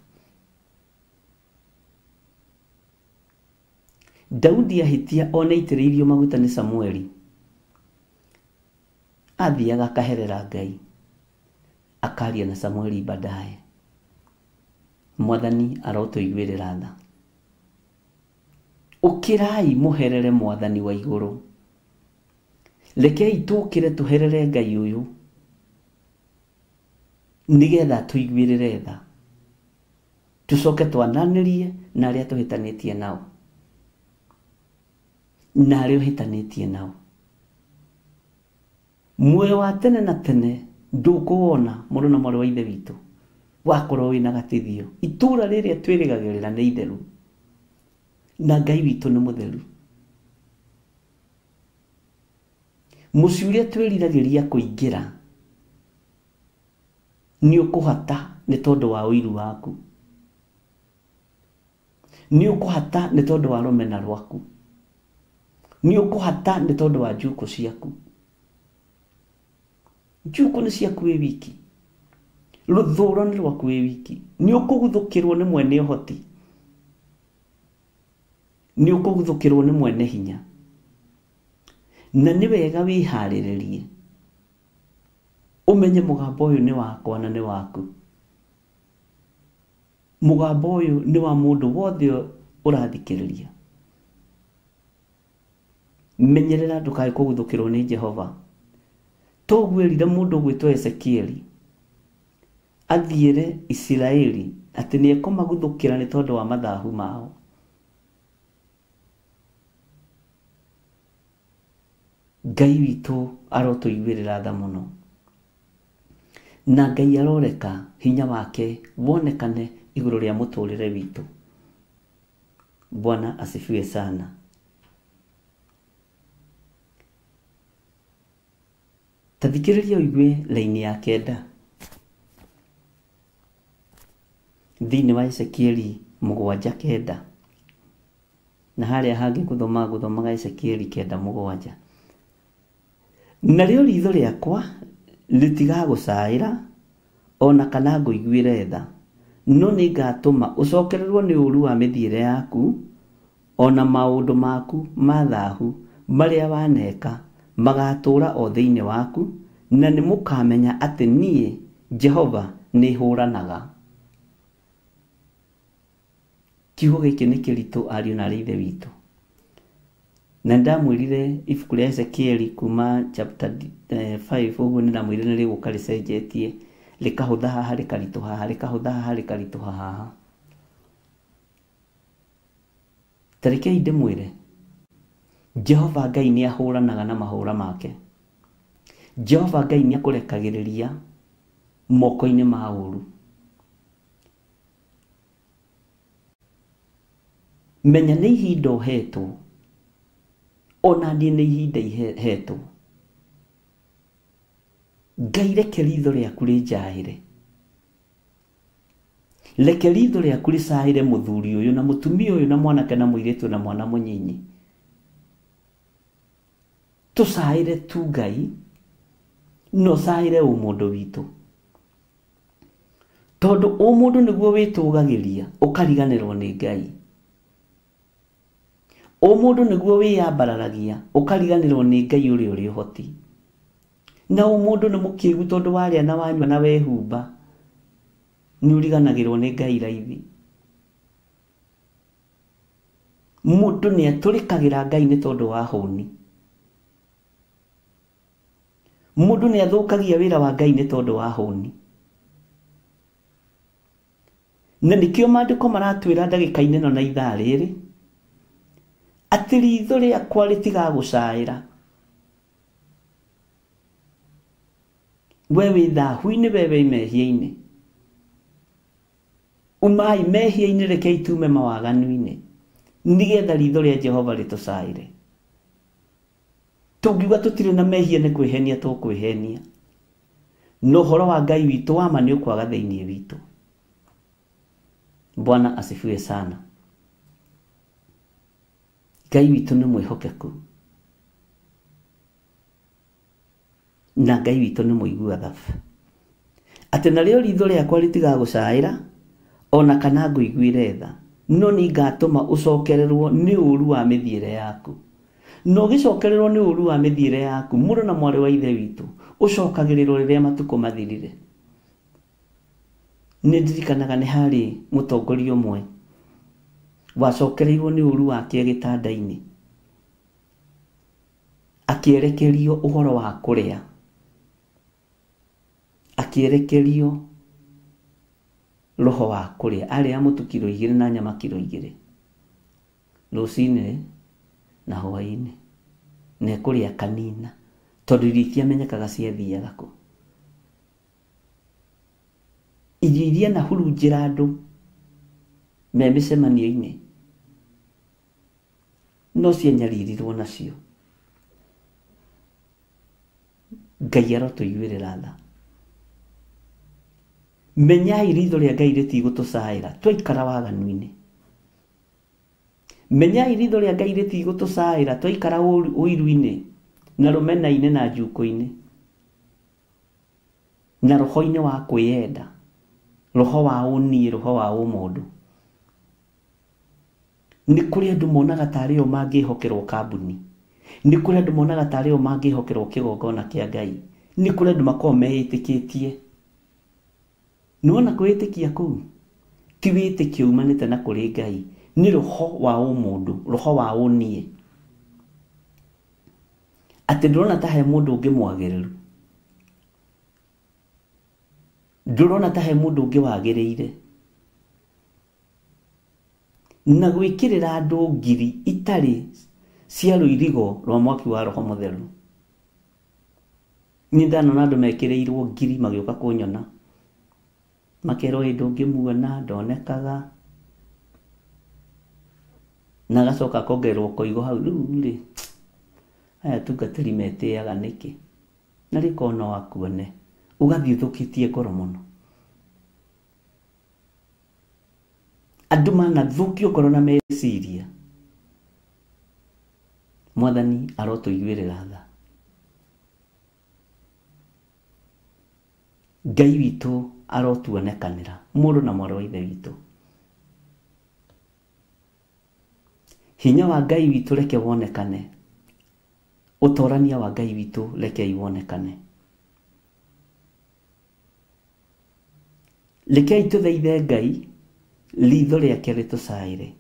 Daudi ahitia ona itĩrĩirio maguta nĩ Samueli, athiaga akaherera Ngai, akaria na Samueli baadaye. Mwathani arotũiguĩrĩra tha. Ũkĩrai mũherere Mwathani wa igũrũ. Rekei tũkĩre tũherere Ngai ũyũ nĩgetha tũiguĩrĩre tha, tũcoke twananĩrie na arĩa tũhĩtanĩtie nao na arĩa ũhĩtanĩtie nao. Muoyo wa tene na tene ndũkũwona mũrũ na mwarĩ wa ithe witũ wakorwo wĩna gatithio. Itũũra rĩrĩa twĩrĩgagĩrĩra nĩ itheru na Ngai witũ nĩ mũtheru. Mũciĩ ũrĩa twĩriragĩria kũingĩra nĩ ũkũhata nĩ tondũ wa ũiru waku, nĩ ũkũhata nĩ tondũ wa rũmena rwaku, nĩ ũkũhata nĩ tondũ wa njuko ciaku. Njuko nĩ ciaku wĩ wiki, rũthũũro nĩ rwaku wĩ wiki. Nĩ ũkũguthũkĩrwo nĩ mwene ũhoti, nĩ ũkũguthũkĩrwo nĩ mwene hinya, na nĩ wega wĩharĩrĩrie ũmenye mũgambo ũyũ nĩ wakwa na nĩ waku. Mũgambo ũyũ nĩ wa mũndũ wothe ũrathikĩrĩria. Menyerera ndũkae kũguthũkĩrwo nĩ Jehova. Toguo erire mũndũ gwĩtwo Ezekieli athiĩre Isiraeli atĩ nĩ ekũmaguthũkĩra nĩ tondũ wa mathahu mao. Ngai witũ arotũiguĩrĩra tha mũno, na Ngai aroreka hinya wake wonekane igũrũ rĩa mũtũrĩre witũ. Bwana asifiwe sana. Tathikĩrĩria ũigue laini ya kenda thĩinĩ wa Ezekieli 7:9, na harĩa hangĩ gũthomaga Ezekieli 9:7. Narĩo ritho rĩakwa rĩtigagũcaĩra ona kana ngũiguĩre tha, no nĩ ngatũma ũcokererwo nĩ ũũru wa mĩthiĩre yaku ona maũndũ maku ma thaahu marĩa waneka magatũũra o thĩinĩ waku, na nĩ mũkamenya atĩ niĩ Jehova nĩ hũranaga. Kiugo gĩkĩ nĩ kĩritũ ariũ na aarĩ a ithe witũ, na ndamwĩrire ibuku rĩa Ezekieli kuma chapter 5 ũguo nĩ ndamwĩrire nĩ rĩgũka rĩcenjetie, rĩkahũtha haha rĩkaritũha haha, rĩkahũtha haha rĩkaritũha haha. Tarekei ndĩmwĩre Jehova Ngai nĩ ahũranaga na mahũra make. Jehova Ngai nĩ akũrekagĩrĩria moko-inĩ ma ũũru. Menya nĩ ihinda ũhetwo, ona niĩ nĩ ihinda ihetwo. Ngai reke ritho rĩaku rĩnjaĩre, reke ritho rĩaku rĩcaĩre mũthuri ũyũ na mũtumia ũyũ na mwanake na mũirĩtu na mwana mũnyinyi. Tũcaĩre tu Ngai, no caĩre mũndũ witũ. tondu o mundu niguo witugagiria ukariganirwo ni Ngai. O mundu niguo wiyambararagia ukariganirwo ni Ngai uria uri uhoti. Na o mundu ni mukiigu tondu waria na wanywa na wehumba ni uriganagirwo ni Ngai raithi. Mundu ni aturikagira Ngai ni tondu wa huni. Mundu ni athukagia wira wa Ngai ni tondu wa huni. Na nikio maandiko maratwira ndagika-ini no na ithaa riri ati ritho riakwa ritigagucaira. We wi thahu-ini, we wi mehia-ini. Umai mehia-ini, rekei tume mawaganu-ini, nigetha ritho ria Jehova ritucaire. Tungiuga tutire na mehia ni kwihenia tukwihenia, no horo wa Ngai witu wa ma ni ukwaga thiini witu. Bwana asifiwe sana. Ngai witu ni mwihokeku, na Ngai witu ni muigua-tha. Ati nario ritho riakwa ritigagucaira ona kana nguiguire tha, no ni ngatuma ucokererwo ni uru wa mithiire yaku. No gicokererwo ni uru wa mithiire yaku, muru na mwari wa ithe witu ucokagirirwo riria matuko mathirire. Ni ndirikanaga ni hari mutongoria umwe wacokereirwo ni uru wake gitanda-ini, akierekerio uhoro wa kuria, akierekerio roho wa kuria, aria mutu kilo 2 na nyama kilo 2 rucini na hwaini, na kuria kanina tondu irio amenyekaga ciathiaga ku. Irio iria na hurunjira andu me micemanio-ini no cianyaririrwo nacio. Ngai arotuiguirira tha. Menyai ritho ria Ngai ritigutucaira twaikara waganu-ini. Menyai ritho ria Ngai ritigutucaira twaikara uiru-ini na rumena-ini na njuko-ini na roho-ini wa kwiyenda, roho wa uni, roho wa umundu. Ni kuri andu monaga tari o mangihokerwo kambuni, ni kuri andu monaga tari o mangihokerwo kigongona kia Ngai, ni kuri andu makorwo meitikitie. Nuona kwitikia kuu ti witikio umanite na kuri Ngai, ni roho wa umundu, roho wa unie. Ati ndurona ta he mundu ungi mwagiriru, ndurona ta he mundu ungi wagiriire, na gwikirira andu ngiri itari cia ruirigo rwa mwaki wa roho mutheru. Ni ndanona andu mekireirwo ngiri magioka kunyona, makero indu ngimuona ndonekaga, na gacoka kongerwo koigo hau riu ri aya tungatiri metiaga niki na rikona wakuone ugathiuthukitie ngoro muno. Andu manathukio ngoro na meciria. Mwathani arotuiguirira tha. Ngai witu arotuonekanira, mundu na mwari wa ithe witu. Hinya wa Ngai witu reke wonekane, utorania wa Ngai witu reke iwonekane. Reke ituthaithe Ngai ritho riake ritucaire.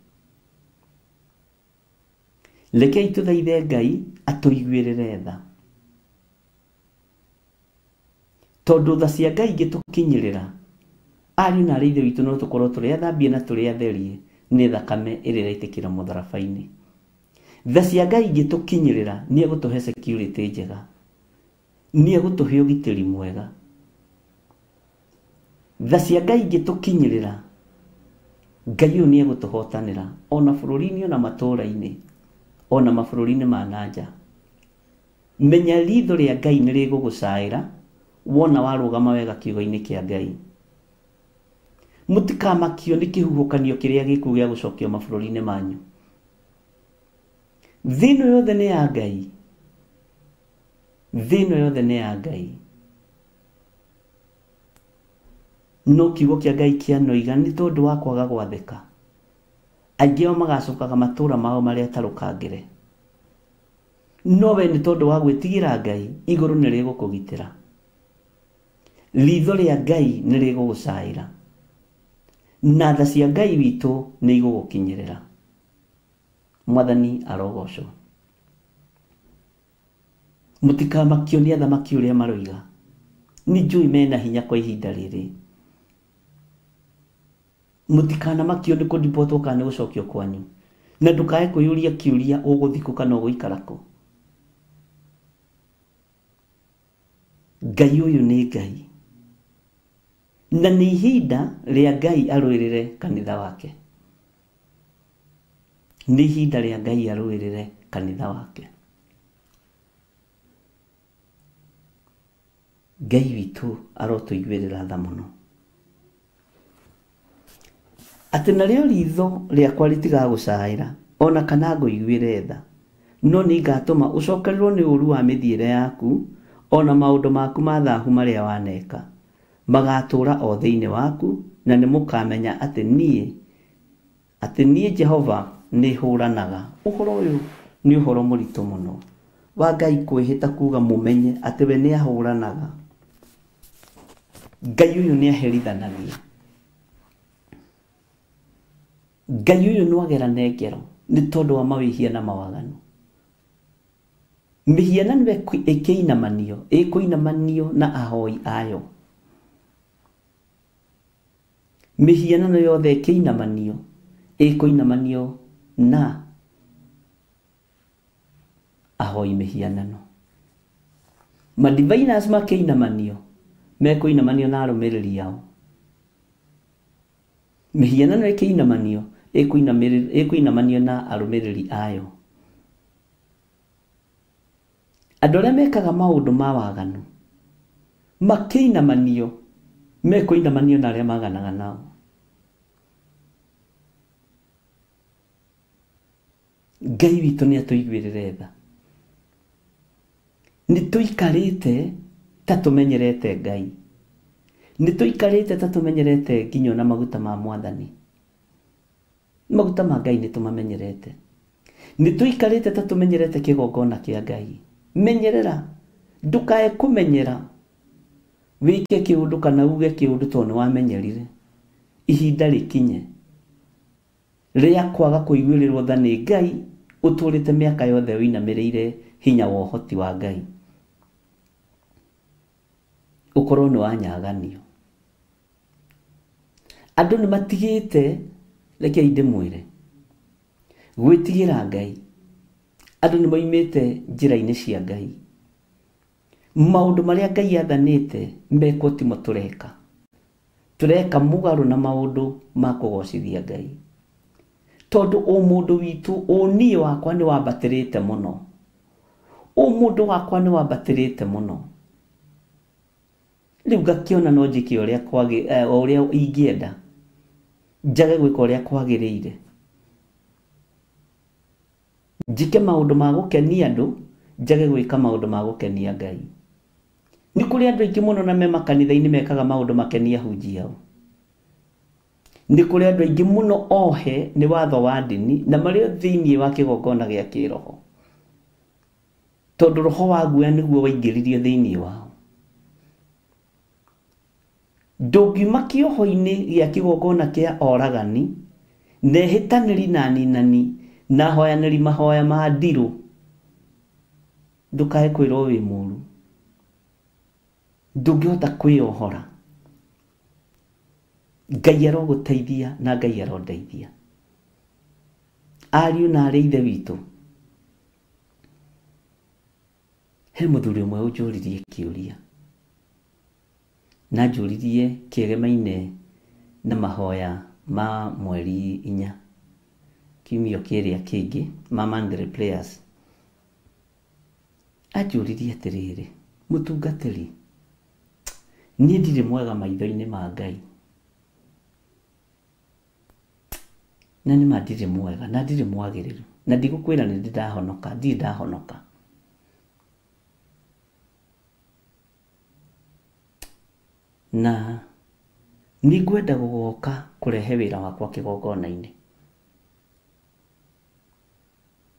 Reke ituthaithe Ngai atuiguirire tha, tondu tha cia Ngai ingitukinyirira, ari na ritho witu no tukorwo turi athambie na turi atherie ni thakame iri raitikira mutharabaini. Tha cia Ngai ingitukinyirira ni egutuhe security njega, ni egutuhe ugitiri mwega. Tha cia Ngai ingitukinyirira, Ngai ni egutuhotanira ona bururi-ini ona matura-ini ona mabururi-ini ma nanja. Menya ritho ria Ngai ni rigugucaira wona warugama wega kiugo-ini kia Ngai. Mutikamakio ni kihuhukanio kiria giku gia gucokio mabururi-ini manyu. Thino yothe ni ya Ngai, thino yothe ni ya Ngai. no kiugo kĩa Ngai kĩanoiga nĩ tondũ wa kwaga gwathĩka aingĩ ao magacokaga matũũra mao marĩa atarũkangĩre, no we nĩ tondũ wa gwĩtigĩra Ngai igũrũ nĩ rĩgũkũgitĩra, ritho rĩa Ngai nĩ rĩgũgũcaĩra, na tha cia Ngai witũ nĩ igũgũkinyĩrĩra. Mwathani arogocwo. Mũtikamakio nĩ athamaki ũrĩa maroiga, nĩ njũĩ mena hinya kwa ihinda rĩrĩ. Mũtikanamakio nĩ kũndipotwo kana nĩ gũcokio kwanyu, na ndũkae kwĩyũria kĩũria ũgũthikũ kana ũgũikara kũ. Ngai ũyũ nĩ Ngai, na nĩ ihinda rĩa Ngai arũĩrĩre kanitha wake. Nĩ ihinda rĩa Ngai arũĩrĩre kanitha wake. Ngai witũ arotũiguĩrĩra tha mũno. Atĩ narĩo ritho rĩakwa rĩtigagũcaĩra ona kana ngũiguĩre tha, no nĩ ngatũma ũcokererwo nĩ ũũru wa mĩthiĩre yaku, ona maũndũ maku ma thaahu marĩa waneka magatũũra o thĩinĩ waku, na nĩ mũkamenya atĩ niĩ Jehova nĩ hũranaga. Ũhoro ũyũ nĩ ũhoro mũritũ mũno wa Ngai kwĩhĩta kuuga mũmenye atĩ we nĩ ahũranaga. Ngai ũyũ nĩ aherithanagia. Ngai ũyũ no agerane ngero nĩ tondũ wa mawĩhia na mawaganu. Mĩhianano ĩkũinamanio na ahoi ayo. Mĩhianano yothe ĩkũinamanio na ahoi mĩhianano. Madiviners makĩinamanio mekũinamanio na arũmĩrĩri ao. Mĩhianano ĩkĩinamanio ĩkũinamanio na arũmĩrĩri ayo. Andũ arĩa mekaga maũndũ ma waganu makĩinamanio mekũinamanio na arĩa maganaga nao. Ngai witũ nĩ atũiguĩrĩre tha. Nĩ tũikarĩte ta tũmenyerete Ngai. Nĩ tũikarĩte ta tũmenyerete nginya na maguta ma Mwathani. Maguta ma Ngai nĩ tũmamenyerete. Nĩ tũikarĩte ta tũmenyerete kĩgongona kĩa Ngai. Menyerera, ndũkae kũmenyera wĩke kĩũndũ kana uge kĩũndũ tondũ nĩ wamenyerire. Ihinda rĩkinye rĩa kwaga kũiguĩrĩrwo tha nĩ Ngai, ũtũrĩte mĩaka yothe ũinamĩrĩire hinya wa ũhoti wa Ngai. Ũkorwo nĩ wanyaganio. Andũ nĩ matigĩte, rekei ndĩmwĩre, gwĩtigĩra Ngai. Andũ nĩ moimĩte njĩra-inĩ cia Ngai. Maũndũ marĩa Ngai athanĩte mekwo timo tũreka. Tũreka mũgarũ na maũndũ ma kũgocithia Ngai. Tondũ o mũndũ witũ, niĩ wakwa nĩ wambatĩrĩte mũno. Mũndũ wakwa nĩ wambatĩrĩte mũno. Rĩu ngakĩona no njĩke ũrĩa ingĩenda, njage gwĩka ũrĩa kwagĩrĩire. Njĩke maũndũ ma gũkenia andũ, njage gwĩka maũndũ ma gũkenia Ngai. Nĩ kũrĩ andũ aingĩ mũno na me makanitha-inĩ mekaga maũndũ makenia ahunjia ao. Nĩ kũrĩ andũ aingĩ mũno ohe nĩ watho wa ndini na marĩ thĩinĩ wa kĩgongona gĩa kĩroho, tondũ roho wa guoya nĩguo waingĩririo thĩinĩ wao. Ndũngiuma kĩoho-inĩ gĩa kĩgongona kĩa oragani, nehĩtanĩri na ninani na hoyanĩri mahoya ma ndirũ, ndũkae kwĩrwo wĩ mũũru. Ndũngĩhota kwĩyohora. Ngai arogũteithia na Ngai arondeithia. Ariũ na arĩ ithe witũ, he mũthuri ũmwe ũnjũririe kĩũria, na njũririe kĩegemaine na mahoya ma mweri 4 kiumia kĩrĩa kĩngĩ ma Monday prayers. Anjũririe atĩrĩrĩ, mũtungatĩri, niĩ ndirĩ mwega maitho-inĩ ma Ngai. Na nĩ ma ndirĩ mwega na ndirĩ mwagĩrĩru, na ndigũkwĩra nĩ ndahonoka, ndirĩ ndahonoka. Na nĩ ngwenda gũgoka kũrehe wĩra wakwa kĩgongona-inĩ.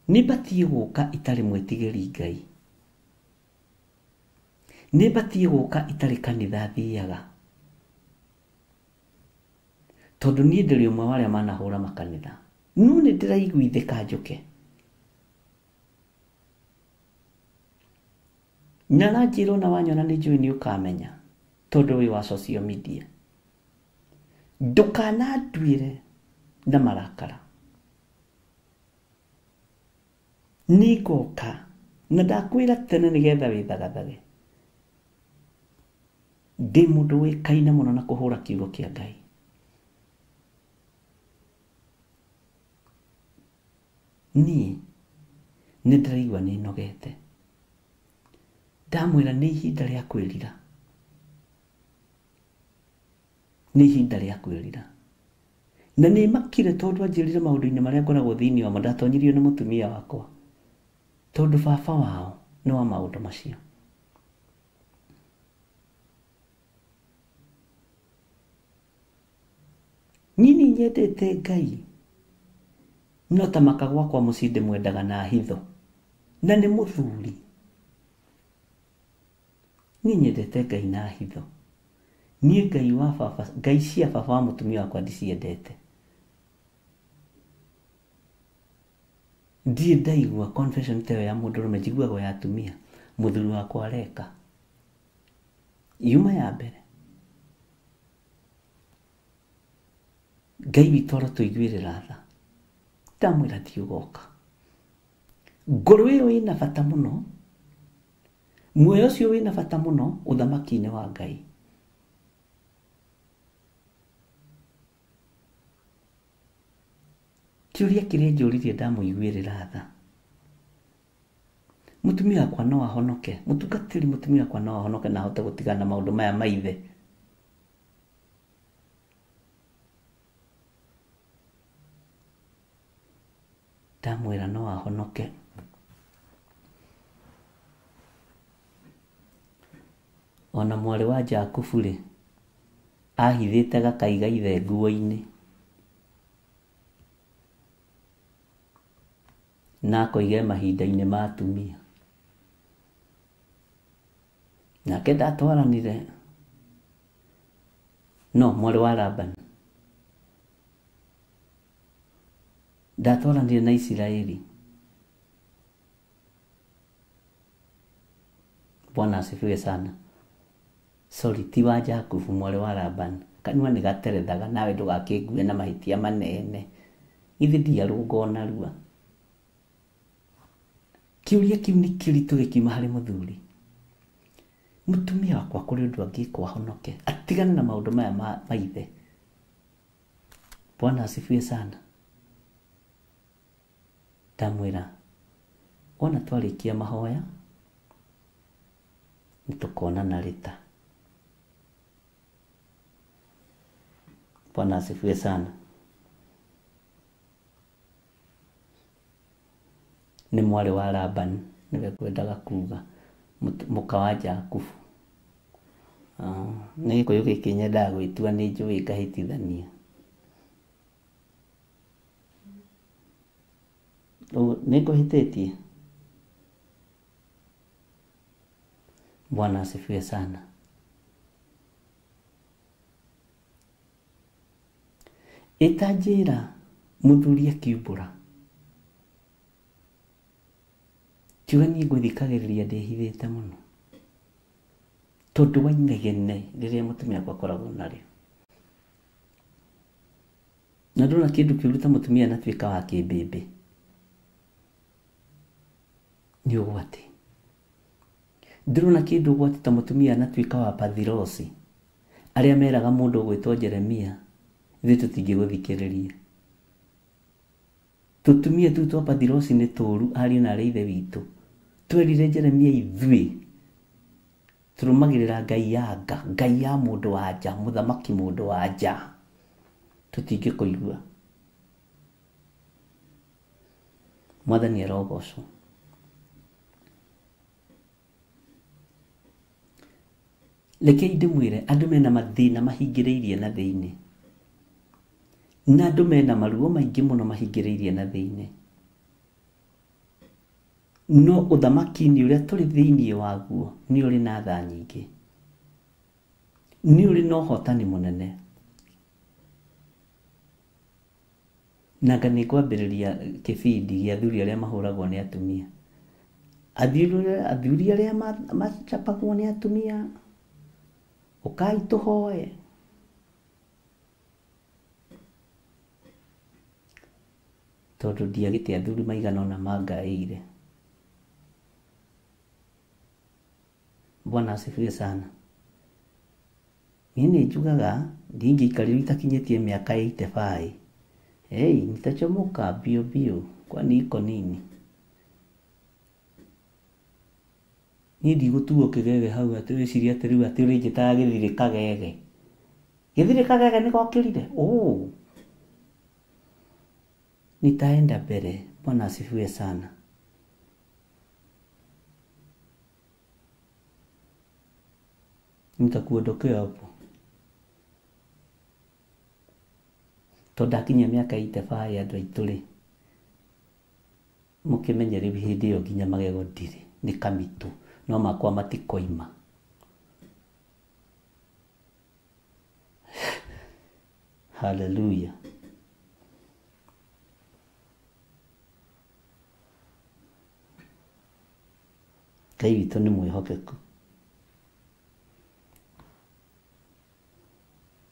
Nĩ mbatie gũka itarĩ mwĩtigĩri Ngai. Nĩ mbatie gũka itarĩ kanitha thiaga. Tondũ niĩ ndĩrĩ ũmwe wa arĩa manahũra makanitha. No nĩ ndĩraiguithĩka njũke. Na nanjĩrwo na wanyona nĩ njũĩ nĩ ũkamenya tondũ wĩ wa social media. Ndũkananduĩre na marakara. Nĩ ngoka na ndakwĩra tene nĩgetha wĩthagathage. Ndĩ mũndũ wĩkaine mũno na kũhũra kiugo kĩa Ngai. Niĩ nĩ ndĩraigua nĩ nogete. Ndamwĩra nĩ ihinda rĩa kwĩrira. Nĩ ihinda rĩa kwĩrira. Na nĩ makire tondũ anjĩrire maũndũ-inĩ marĩa ngoragwo thĩinĩ wamo ndatonyirio nĩ mũtumia wakwa. Tondũ baba wao nĩ wa maũndũ macio. Nini nyendete Ngai. No ta maka gwakwa mũciĩ ndĩmwendaga na hitho. Na nĩ mũthuri. Niĩ nyendete Ngai na hitho. Niĩ Ngai wa baba, Ngai cia baba wa mũtumia wakwa ndiciendete. Ndirĩ ndaigua confession ta ĩyo ya mũndũrũme njiguaga ya atumia. Mũthuri wakwa areka. Yuma ya mbere. Ngai witũ arotũiguĩrĩra tha. Ndamwĩra ti ũgoka. Ngoro ĩyo ĩna bata mũno. Muoyo ũcio wĩna bata mũno ũthamaki-inĩ wa Ngai. Kĩũria kĩrĩa njũririe ndamũiguĩrĩra tha. Mũtumia wakwa no ahonoke. Mũtungatĩri mũtumia wakwa no ahonoke na ahote gũtigana na maũndũ maya maithe. Ndamwĩra no ahonoke. Ona mwarĩ wa Jakubu rĩ, ahithĩte gakaiga ithe nguo-inĩ. Na akoige mahinda-inĩ ma atumia. Nake ndatwaranire. No, mwarĩ wa Labani. Ndatwaranire na Isiraeli. Bwana asifiwe sana. Sorry, ti wa Jakubu, mwarĩ wa Labani. Kanua nĩ gaterethaga nawe ndũgakĩngue na mahĩtia manene. Ithe ndiarũnga narua. Kĩũria kĩu nĩ kĩritũ gĩkiuma harĩ mũthuri. Mũtumia wakwa kũrĩ ũndũ angĩkwo ahonoke. Atigane na maũndũ maya maithe. Bwana asifiwe sana. Ndamwĩra, ona twarĩkia mahoya, nĩtũkonana rĩta. Bwana asifiwe sana. Nĩ mwarĩ wa Labani, nĩwe kwendaga kuga. Mũka wa Jakubu. Nĩ gĩkũyũ gĩkĩ nyendaga gwĩtua nĩ njũĩ ngahĩtithania. Nĩ ngũhĩtĩtie. Bwana asifiwe sana. Ĩtanjĩra mũthuri akiumbũra. Kiuga niĩ ngũthikagĩrĩria ndĩhithĩte mũno. Tondũ wa inegene rĩrĩa mũtumia wakwa akoragwo narĩo. Na ndona kĩndũ kĩũru ta mũtumia anatuĩka wa kĩmbĩmbĩ. Nĩ ũgwati. Ndĩrona kĩndũ ũgwati ta mũtumia anatuĩka wa pathirosi. Arĩa meraga mũndũ ũgwĩtwo Jeremia, ithuĩ tũtingĩgũthikĩrĩria. Tũtumia tũu twa pathirosi nĩ tũũru ariũ na arĩa ithe witũ. Twerire Jeremia ithuĩ tũrũmagĩrĩra Ngai ya nga, Ngai ya mũndũ wa nja, mũthamaki mũndũ wa nja. Tũtingĩkũigua. Mwathani arogocwo. Rekei ndĩmwĩre andũ mena mathĩna mahingĩrĩirie na thĩinĩ, na andũ mena maruo maingĩ mũno mahingĩrĩirie na thĩinĩ, no ũthamaki-inĩ ũrĩa tũrĩ thĩinĩ waguo nĩ ũrĩ na tha nyingĩ, nĩ ũrĩ na ũhotani mũnene. Nanga nĩ kwambĩrĩria kĩbindi gĩa athuri arĩa mahũragwo nĩ atumia. Athuri arĩa macapagwo nĩ atumia, ũkai tũhoe. Tondũ ndiagĩte athuri maigana ona mangaĩire. Bwana asifiwe sana. Niĩ nĩ njugaga ndingĩikarĩrwo itakinyĩtie mĩaka 85. Nitachomoka bio bio kwani iko nini? Niĩ ndigũtuo kĩgege hau atĩ wĩciria atĩ rĩu atĩ ũrĩnjĩtaga gĩthirĩ kagege. Gĩthirĩ kagege nĩ gokĩrire? Nitaenda mbere. Bwana asifiwe sana. Nitakuondokea hapo. Tondakinya mĩaka 85 andũ aitũ rĩ, mũkĩmenye rĩu hĩndĩ ĩyo nginya magego ndirĩ, nĩ kamitũ, no makwa matikoima. Hallelujah. Ngai witũ nĩ mwĩhokeku.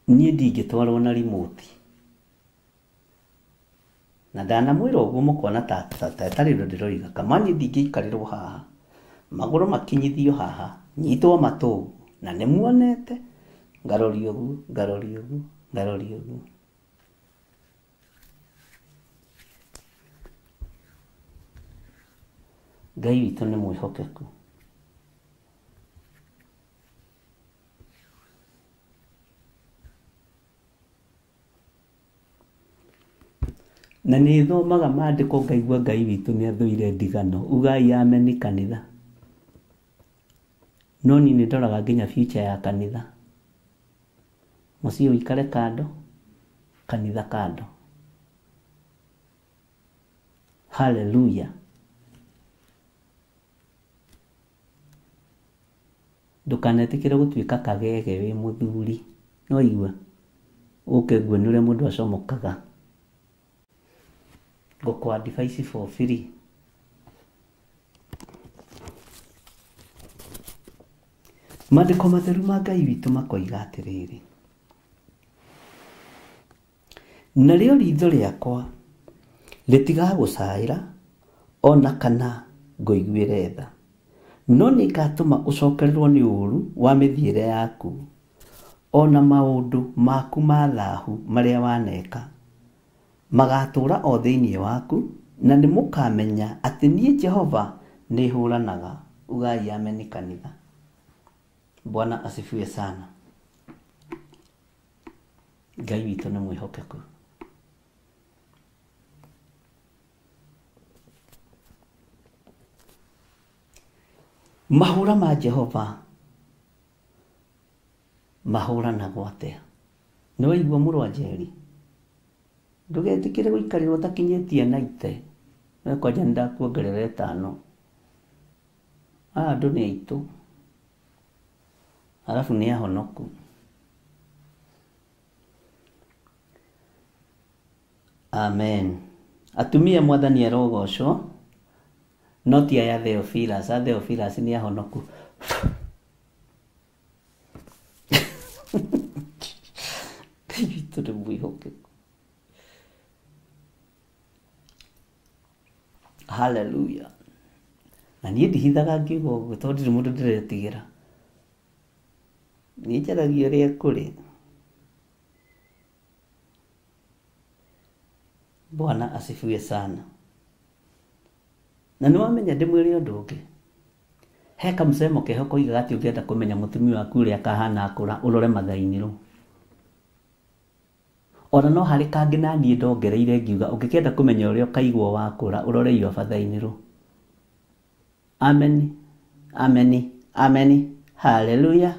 Niĩ ndingĩtwarwo na remote. Na ndanamwĩra ũguo mũkona ta tarĩ ũndũ ndĩroiga, kama niĩ ndingĩikarĩrwo haha, magũrũ makinyithio haha, nyitwo matũ, na nĩ muonete, ngarorio ũguo, ngarorio ũguo, ngarorio ũguo. Ngai witũ nĩ mwĩhokeku. Na nĩ thomaga maandĩko ngaigua Ngai witũ nĩ athũire ndigano. Ugai ameni kanitha. No niĩ nĩ ndoraga nginya future ya kanitha. Mũciĩ ũikare kando, kanitha kando. Hallelujah. Ndũkanetĩkĩre gũtuĩka kagege wĩ mũthuri. No igua ũke guo nĩ ũrĩa mũndũ acomokaga. Gũkwa device for free. Maandĩko matheru ma Ngai witũ makoiga atĩrĩrĩ, narĩo ritho rĩakwa rĩtigagũcaĩra ona kana ngũiguĩre tha, no nĩ ngatũma ũcokererwo nĩ ũũru wa mĩthiĩre yaku ona maũndũ maku ma thaahu marĩa waneka magatũũra o thĩinĩ waku, na nĩ mũkamenya atĩ niĩ Jehova nĩ hũranaga. Ugai ameni kanitha. Bwana asifiwe sana. Ngai witũ nĩ mwĩhokeku. Mahũra ma Jehova mahũranagwo atĩa? Nĩ waigua mũrũ wa Njeri? Ndũgetĩkĩre gũikarĩrwo ũtakinyĩtie 90. Kwanja ndakuongerera 5. Andũ nĩ aitũ. Alafu nĩ ahonoku. Amen. Atumia Mwathani arogocwo. No ti aya Theophilus. Theophilus nĩ ahonoku. Ngai witũ nĩ mwĩhokeku. Hallelujah. Na niĩ ndihithaga ngiuga ũguo tondũ ndirĩ mũndũ ndĩretigĩra. Niĩ njaragia ũrĩa kũrĩ. Bwana asifiwe sana. Na nĩ wamenya ndĩmwĩre ũndũ ũngĩ. He kamũsemo keho koigaga atĩ ũngĩenda kũmenya mũtumia waku ũrĩa akahana akũra ũrore mathainĩ rũ. Ona no harĩ kangĩ na niĩ ndongereire ngiuga ũngĩkenda kũmenya ũrĩa ũkaigwo wakũra ũrore iyo bathainĩ rũ. Amen. Amen. Amen. Hallelujah.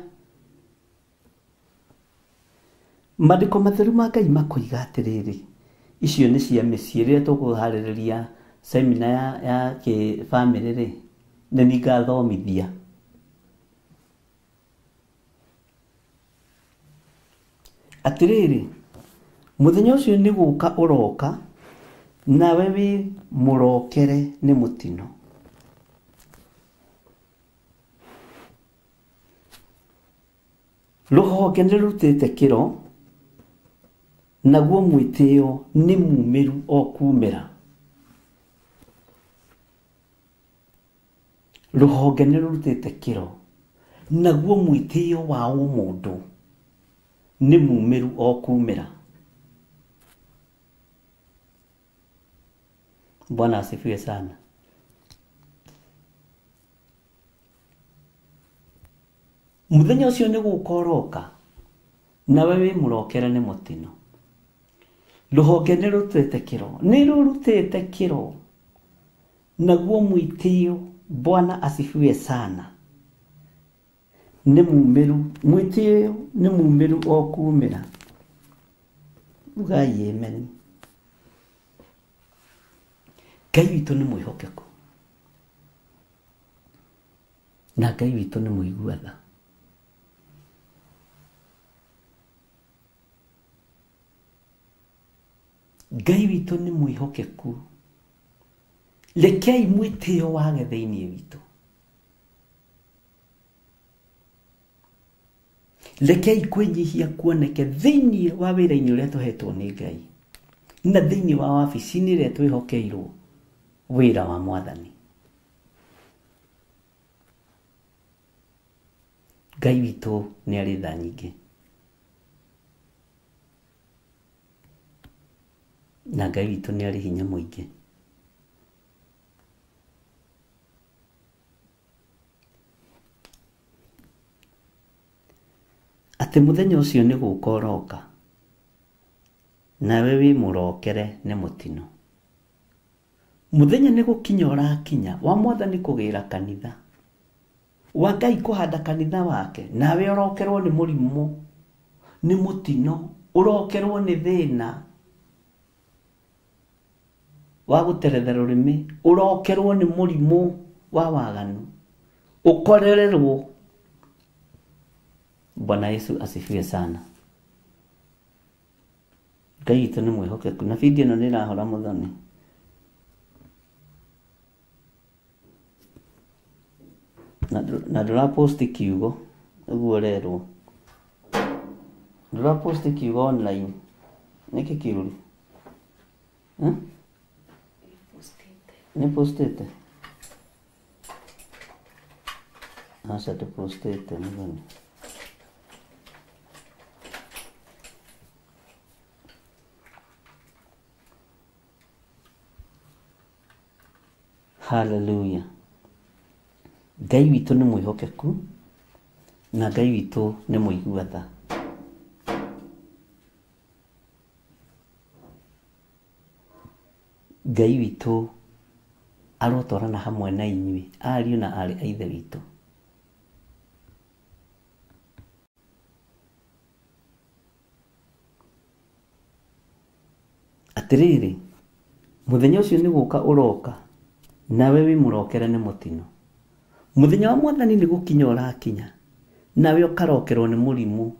Maandĩko matheru ma Ngai makoiga atĩrĩrĩ, icio nĩ cia mĩciĩ rĩrĩa tũkũharĩrĩria semina ya kĩ-bamĩrĩ rĩ, nĩ niĩ ngathomithia. Atĩrĩrĩ, mũthenya ũcio nĩ gũka ũroka, nawe wĩ mũrokere nĩ mũtino. Rũhonge nĩ rũrutĩte kĩro, naguo mwĩtĩo nĩ mumĩru o kumĩra. Rũhonge nĩ rũrutĩte kĩro, naguo mwĩtĩo wa mũndũ nĩ mumĩru o kumĩra. Bwana asifiwe sana. Mũthenya ũcio nĩ gũka ũroka, nawe wĩ mũrokere nĩ mũtino. Rũhonge nĩ rũrutĩte kĩro, nĩ rũrutĩte kĩro, naguo mwĩtĩo, Bwana asifiwe sana, nĩ mumĩru, mwĩtĩo nĩ mumĩru o kumĩra. Ugai amen. Ngai witũ nĩ mwĩhokeku, na Ngai witũ nĩ mũigua tha. Ngai witũ nĩ mwĩhokeku. Rekei mwĩtĩo wage thĩinĩ witũ. Rekei kwĩnyihia kuoneke thĩinĩ wa wĩra-inĩ ũrĩa tũhetwo nĩ Ngai, na thĩinĩ wa wabici-inĩ ĩrĩa twĩhokeirwo wĩra wa Mwathani. Ngai witũ nĩ arĩ tha nyingĩ, na Ngai witũ nĩ arĩ hinya mũingĩ. Atĩ mũthenya ũcio nĩ gũka ũroka, nawe wĩ mũrokere nĩ mũtino. Mũthenya nĩ gũkinya ũrakinya wa Mwathani kũgĩra kanitha, wa Ngai kũhanda kanitha wake, nawe ũrokerwo nĩ mũrimũ, nĩ mũtino, ũrokerwo nĩ thĩna wa gũteretha rũrĩmĩ, ũrokerwo nĩ mũrimũ wa waganu, ũkorererwo. Bwana Yesu asifiwe sana. Ngai witũ nĩ mwĩhokeku, na video ĩno nĩ ĩrahora mũthoni. Na ndũraposti kiugo, ũguo ũrerwo. Ndũraposti kiugo online. Nĩkĩ kĩũru? Nĩ postete? Aca ndĩpostete mũthoni. Hallelujah. Ngai witũ nĩ mwĩhokeku, na Ngai witũ nĩ mũigua tha. Ngai witũ arotwarana hamwe na inyuĩ, ariũ na arĩ a ithe witũ. Atĩrĩrĩ, mũthenya ũcio nĩ gũka ũroka, nawe wĩ mũrokere nĩ mũtino. Mũthenya wa Mwathani nĩ gũkinya ũrakinya, nawe ũkarokerwo nĩ mũrimũ,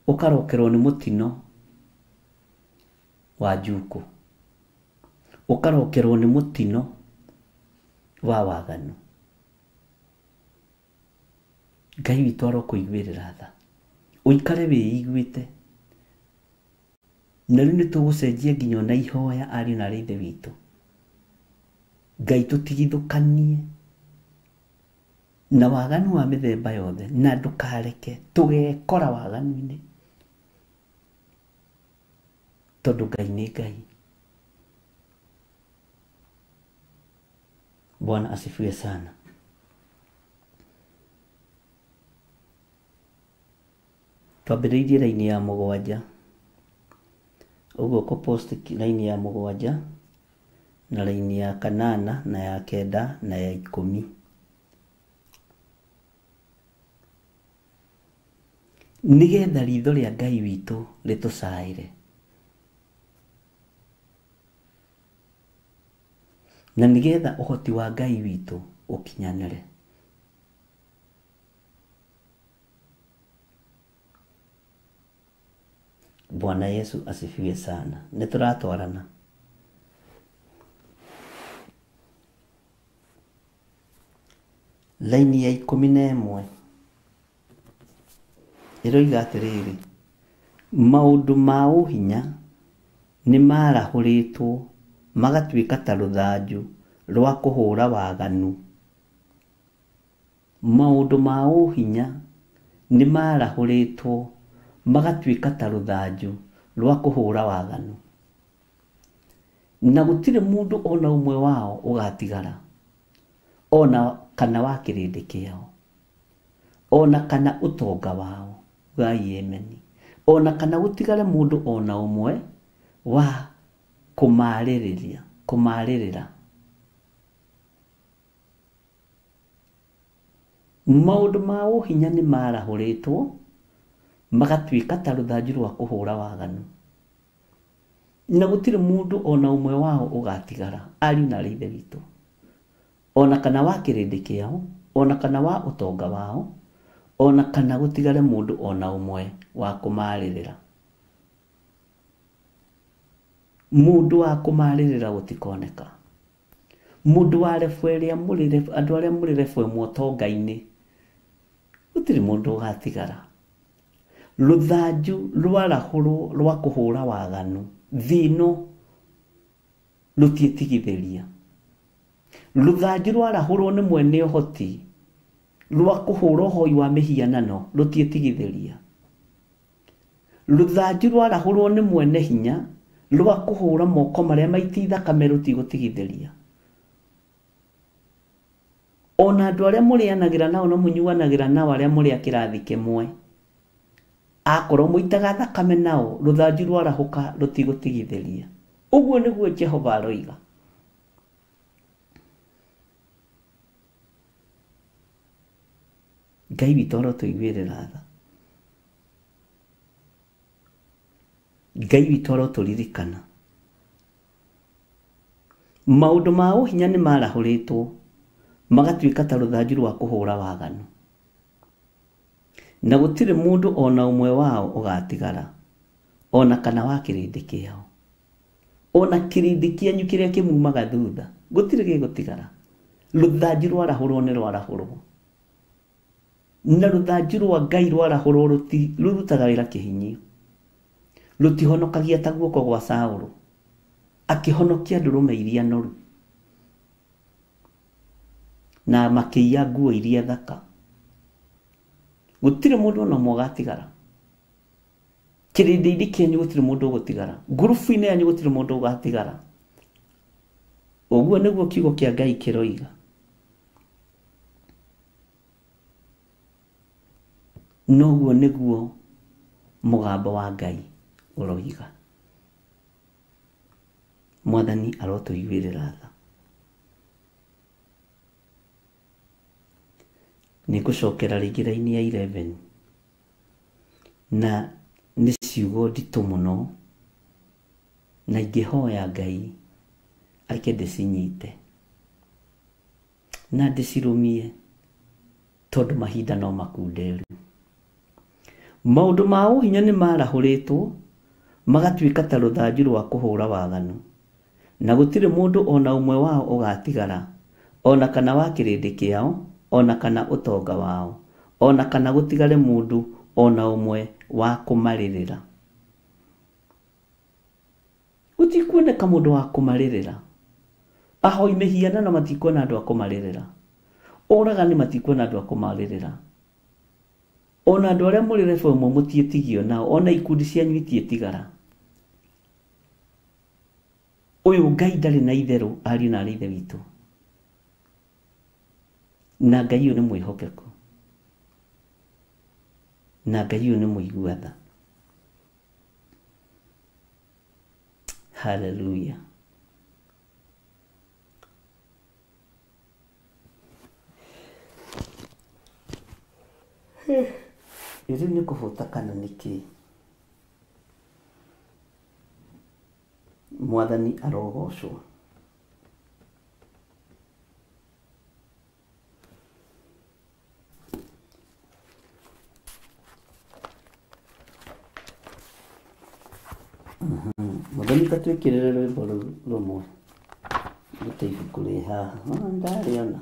ũkarokerwo nĩ mũtino wa njuku, ũkarokerwo nĩ mũtino wa waganu. Ngai witũ arokũiguĩrĩra tha, ũikare wĩiguĩte. Na rĩu nĩ tũgũcenjia nginya ona ihoya, ariũ na arĩ ithe witũ. Ngai tũtigithũkanie na waganu wa mĩthemba yothe, na ndũkareke tũgekora waganu-inĩ, tondũ Ngai nĩ Ngai. Bwana asifiwe sana. Twambĩrĩirie raini ya 7, ũguo kũpost raini ya 7 na raini ya 8 na ya 9 na ya 10. nigetha ritho rĩa Ngai witũ rĩtũcaĩre. Na nigetha ũhoti wa Ngai witũ ũkinyanĩre. Bwana Yesu asifiwe sana. Nĩtũratwarana. Laini ya 11 ĩroiga atĩrĩrĩ, maũndũ ma ũhinya nĩ marahũrĩtwo magatuĩka ta rũthanju rwa kũhũra waganu. Maũndũ ma ũhinya nĩ marahũrĩtwo magatuĩka ta rũthanju rwa kũhũra waganu. Na gũtirĩ mũndũ ona ũmwe wao ũgatigara, ona kana wa kĩrĩndĩ kĩao, ona kana ũtonga wao. Ngai ameni. Ona kana gũtigare mũndũ ona ũmwe wa kũmarĩrĩra. Maũndũ ma ũhinya nĩ marahũrĩtwo magatuĩka ta rũthanju rwa kũhũra waganu. Na gũtirĩ mũndũ ona ũmwe wao ũgatigara, ariũ na aarĩ a Ithe witũ, ona kana wa kĩrĩndĩ kĩao, ona kana wa ũtonga wao, ona kana gũtigare mũndũ ona ũmwe wa kũmarĩrĩra. Mũndũ wa kũmarĩrĩra gũtikoneka. Mũndũ wa rebu ĩrĩa andũ arĩa mũrĩ rebu ĩmwe ũtonga-inĩ, gũtirĩ mũndũ ũgatigara. Rũthanju rwarahũrwo rwa kũhũra waganu, thino rũtiĩtigithĩria. Rũthanju rwarahũrwo nĩ mwene ũhoti rwa kũhũra ũhoi wa mĩhianano, rũtiĩtigithĩria. Rũthanju rwarahũrwo nĩ mwene hinya rwa kũhũra moko marĩa maiti thakame, rũtigũtigithĩria. Ona andũ arĩa mũrĩanagĩra nao na mũnyuanagĩra nao arĩa mũrĩ a kĩrathi kĩmwe, akorwo mũitaga thakame nao, rũthanju rwarahũka rũtigũtigithĩria. Ũguo nĩguo Jehova aroiga. Ngai witũ arotũiguĩrĩra tha. Ngai witũ arotũririkana. Maũndũ ma ũhinya nĩ marahũrĩtwo magatuĩka ta rũthanju rwa kũhũra waganu. Na gũtirĩ mũndũ ona ũmwe wao ũgatigara, ona kana wa kĩrĩndĩ kĩao, ona kĩrĩndĩ kĩanyu kĩrĩa kĩmumaga thutha, gũtirĩ gĩgũtigara. Rũthanju rwarahũrwo nĩ rwarahũrwo. Na rũthanju rwa Ngai rwarahũrwo rũrutaga wĩra kĩhinyio. Rũtihonokagia ta guoko gwa Saũlũ akĩhonokia ndũrũme iria noru na makĩiya nguo iria thaka. Gũtirĩ mũndũ ona ũmwe ũgatigara. Kĩrĩndĩ-inĩ kĩanyu gũtirĩ mũndũ ũgũtigara. Ngurubu-inĩ yanyu gũtirĩ mũndũ ũgatigara. Ũguo nĩguo kiugo kĩa Ngai kĩroiga. Noguo nĩguo mũgambo wa Ngai ũroiga. Mwathani arotũiguĩrĩra tha. Nĩngũcokera rĩngĩ raini ya 11 na nĩ ciugo nditũ mũno, na ingĩhoya Ngai areke ndĩcinyite na ndĩcirũmie, tondũ mahinda no makunderu. Maũndũ ma ũhinya nĩ marahũrĩtwo magatuĩka ta rũthanju rwa kũhũra waganu, na gũtirĩ mũndũ ona ũmwe wao ũgatigara, ona kana wa kĩrĩndĩ kĩao, ona kana ũtonga wao, ona kana gũtigare mũndũ ona ũmwe wa kũmarĩrĩra. Gũtikuoneka mũndũ wa kũmarĩrĩra. Ahoi mĩhianano matikuona andũ a kũmarĩrĩra. Oragani matikuona andũ a kũmarĩrĩra. Ona andũ arĩa mũrĩ rebu ĩmwe mũtiĩtigio nao, ona ikundi cianyu itiĩtigara. Ũyũ Ngai ndarĩ na itherũ, ariũ na aarĩ a Ithe witũ. Na Ngai ũyũ nĩ mwĩhokeku. Na Ngai ũyũ nĩ mũigua tha. Hallelujah. Rĩu nĩ kũhũta kana nĩkĩ? Mwathani arogocwo. Mwathani katwĩkĩrĩre rwĩmbo rũmwe. Rute ibuku rĩ haha. Ndarĩona.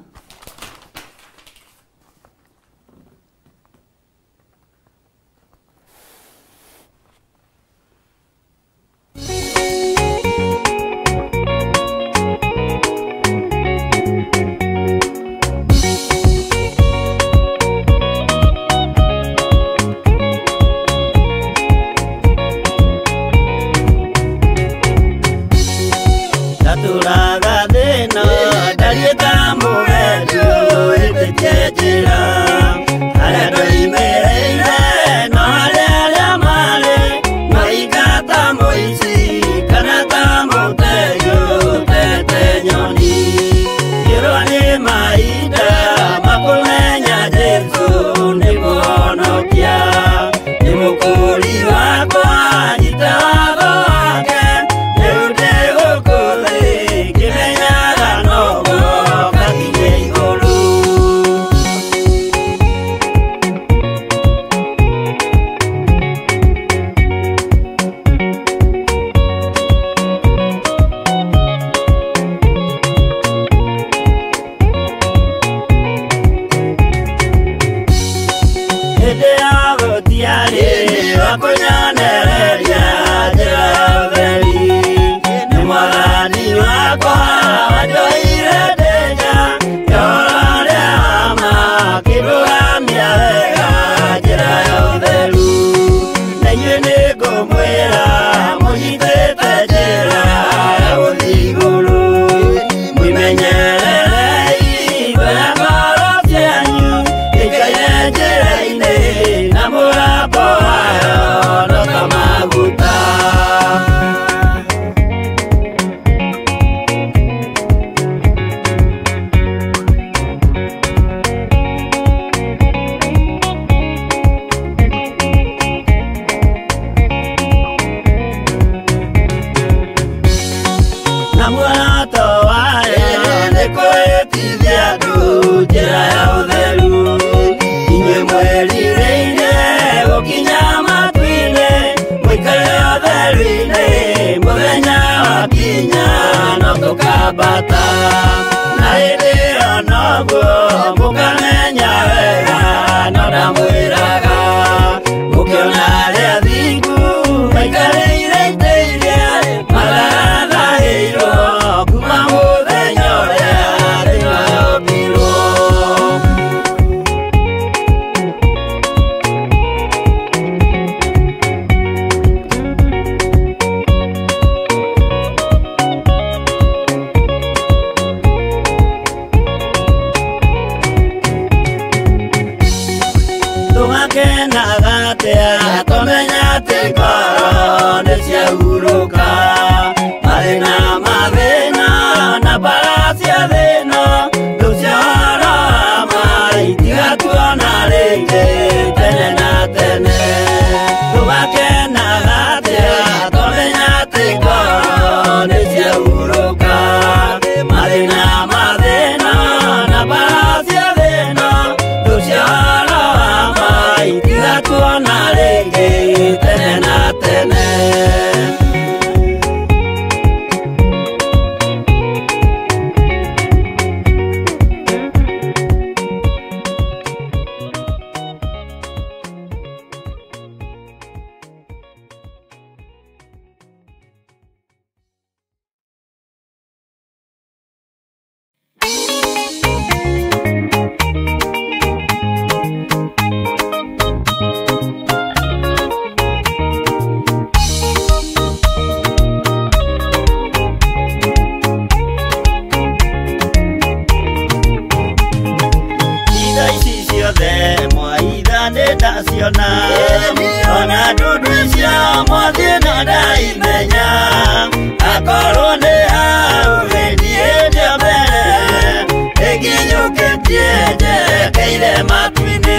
Keire matuine,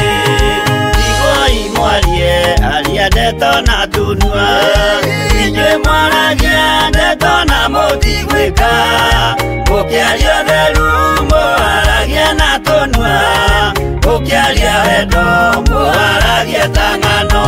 igoi mwari wendo mũharagia ta ng'ano.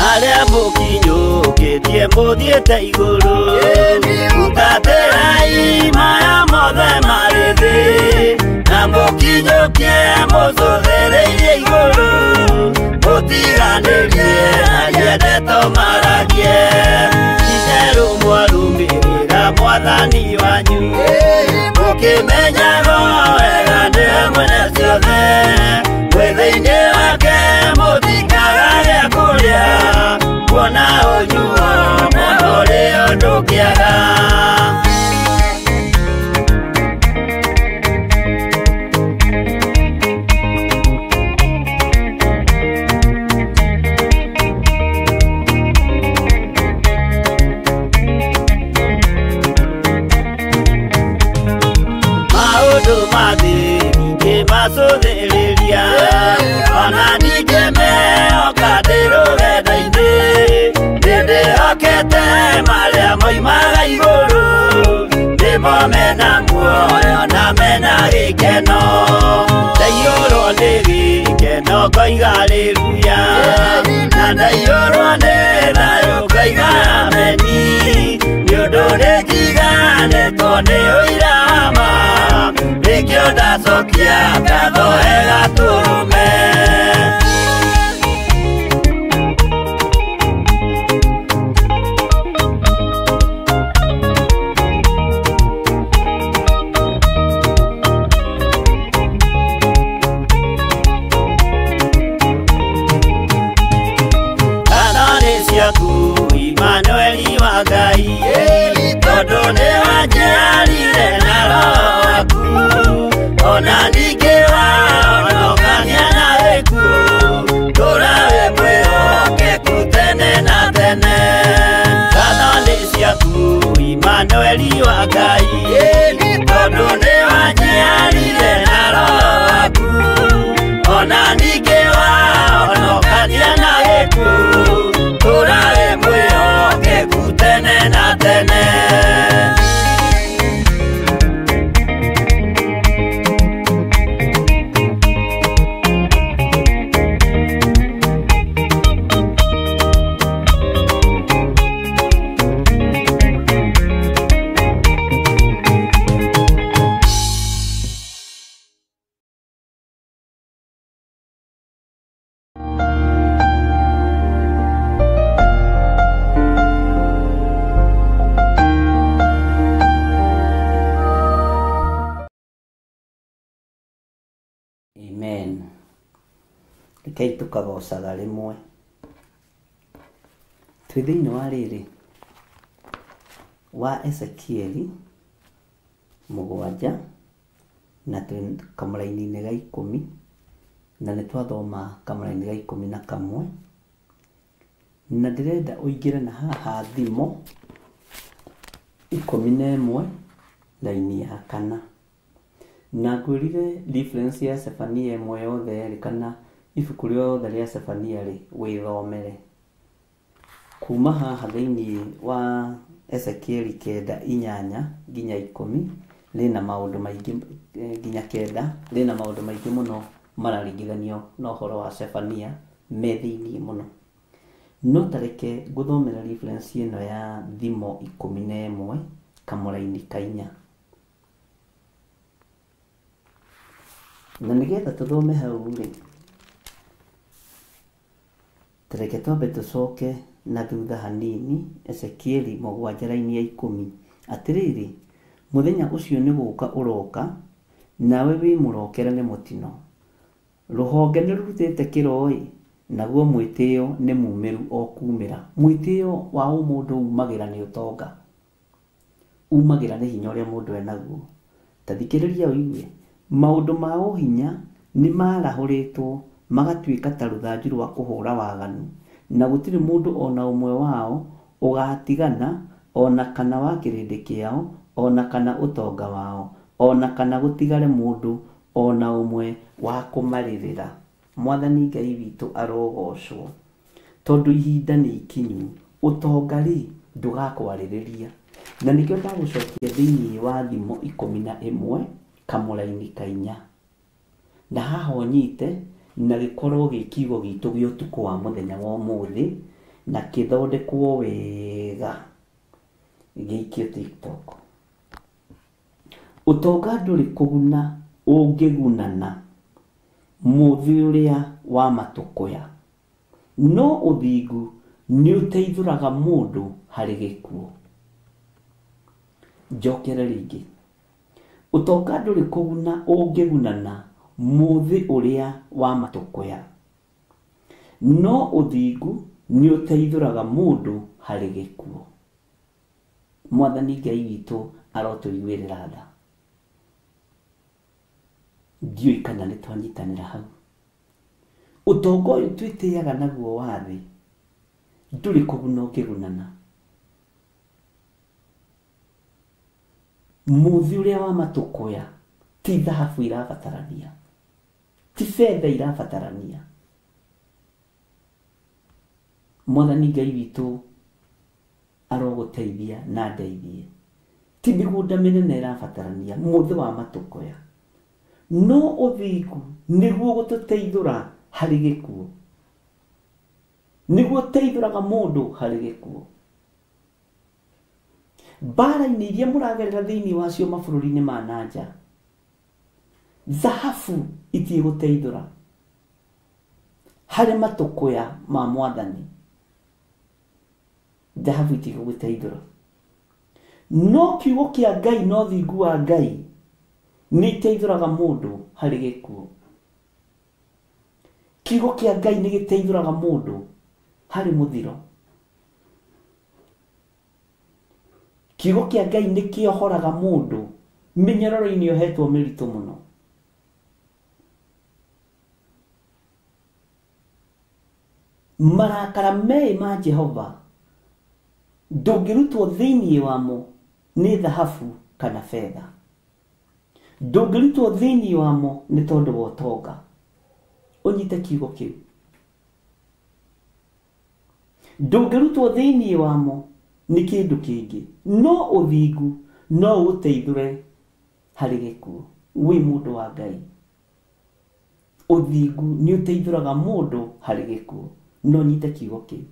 Arĩa mũkinyũkĩtie mũthiĩte igũrũ, mũtatĩrai maya mothe marĩ thĩ, na mũkinyũkie mũcũthĩrĩirie igũrũ, mũtiganĩrie aria ndeto maragie, itherũ mwarũmĩrĩra mwathani wanyu, mũkĩmenyaga wega nĩwe mwene ciothe, mwĩthĩ-inĩ wake mũtikaga gĩa kũrĩa, kuona ũnyuo mũno rĩo ndũkĩaga. Maũndũ mathĩ macũthĩrĩria, ona ningĩ mehoka ndĩ rũgendo-inĩ, nĩndĩhokete marĩa moimaga igũrũ, nĩmo mena muoyo na mena gĩkeno, ndaiyũrwo nĩ gĩkeno ngoiga haleluya, na ndaiyũrwo nĩ thayũ ngoiga ameni, nĩũndũ nĩnjiganĩtwo nĩ ũira wa ma, nĩkĩo ndacokia ngatho wega tũrũme. Kanani ciaku Imanueli wa Ngai, tondũ nĩ wanjiarire na roho waku, ona ningĩ wahonokania na gĩkuũ, tũra wĩ mwĩhokeku tene na tene. Kanani ciaku Imanueli wa Ngai, tondũ nĩ wanjiarire na roho waku, ona ningĩ wahonokania na gĩkuũ, tũra wĩ mwĩhokeku tene na tene. Amen. Rekei tũkagocaga rĩmwe. Twĩ thĩinĩ wa rĩrĩ wa Ezekieli 7 na twĩ kamũra-inĩ ga 10, na nĩ twathoma kamũra-inĩ ga 11, na ndĩrenda ũingĩre na haha thimo 11 raini ya 4, na ngwĩrire reference ya Sefania ĩmwe yothe kana ibuku rĩothe rĩa Sefania rĩ wĩthomere kuma haha thĩinĩ wa Ezekieli 9:8 nginya 10 rĩna maũndũ maingĩ, nginya 9 rĩna maũndũ maingĩ mũno mararingithanio na ũhoro wa Sefania me thĩinĩ mũno. No tareke ngũthomera reference ĩno ya thimo 11 kamũra-inĩ ka 4, na nĩgetha tũthome hau rĩ, tareke twambe tũcoke na thutha hanini Ezekieli 7:10. Atĩrĩrĩ, mũthenya ũcio nĩ gũka ũroka, nawe wĩmũrokera nĩ mũtino, rũhonge nĩ rũrutĩte kĩro-ĩ, naguo mwĩtĩo nĩ mumĩru o kumĩra. Mwĩtĩo wa mũndũ umagĩra nĩ ũtonga, umagĩra nĩ hinya ũrĩa mũndũ enaguo. Ta thikĩrĩria ũigue, maũndũ ma ũhinya nĩ marahũrĩtwo magatuĩka ta rũthanju rwa kũhũra waganu, na gũtirĩ mũndũ ona ũmwe wao ũgatigana, ona kana wa kĩrĩndĩ kĩao, ona kana ũtonga wao, ona kana gũtigare mũndũ ona umwe wa kumaririra. Mwathani Ngai witũ arogocwo tondu ihinda nĩ ikinyu. Ũtonga rĩ ndũgakwarĩrĩria, na nĩkĩo ndagũcokia thĩinĩ wa thimo 11 kamũraini kainya, na haha ũnyite na gĩkorwo gĩ kiugo gitũ gĩa ũtukũ wa mũthenya wa ũmũthĩ, na kĩthondekwo wega gĩikio TikTok. Ũtonga ndũrĩ kũguna ũngĩgunana mũthĩ ũrĩa wa matũkũya, no ũthingu nĩ ũteithũraga mũndũ harĩ gĩkuũ. Njokere rĩngĩ, ũtonga ndũrĩ kũguna ũngĩgunana mũthĩ ũrĩa wa matũkũya, no ũthingu nĩ ũteithũraga mũndũ harĩ gĩkuũ. Mwathani Ngai witũ arotũiguĩrĩra tha. Ndiũĩ kana nĩ twanyitanĩra hau. Ũtonga ũyũ twĩtĩaga naguo wa thĩ ndũrĩ kũguna ũngĩgunana mũthĩ ũrĩa wa matũkũya. Ti thahabu irabatarania, ti fedha irabatarania. Mwathani Ngai witũ arogũteithia na ndeithie. Ti mĩgũnda mĩnene irabatarania mũthĩ wa matũkũya, no ũthingu nĩguo gũtũteithũra harĩ gĩkuũ, nĩguo teithũraga mũndũ harĩ gĩkuũ. Mbara-inĩ iria mũragerera thĩinĩ wacio mabũrũri-inĩ ma nanja, thahabu itigũteithũra harĩ matũkũya ma Mwathani. Thahabu itigũteithũra, no kiugo kĩa Ngai na ũthingu wa Ngai nĩ iteithũraga mũndũ harĩ gĩkuũ. Kiugo kĩa Ngai nĩ gĩteithũraga mũndũ harĩ mũthiro. Kiugo kĩa Ngai nĩ kĩohoraga mũndũ mĩnyororo-inĩ ohetwo mĩritũ mũno. Marakara merĩ ma Jehova ndũngĩrutwo thĩinĩ wamo nĩ thahabu kana fedha. Ndũngĩrutwo thĩinĩ wamo nĩ tondũ wa ũtonga. Ũnyite kiugo kĩu. Ndũngĩrutwo thĩinĩ wamo nĩ kĩndũ kĩngĩ, no ũthingu no ũteithũre harĩ gĩkuũ. Wĩ mũndũ wa Ngai, ũthingu nĩ ũteithũraga mũndũ harĩ gĩkuũ, no nyite kiugo kĩu.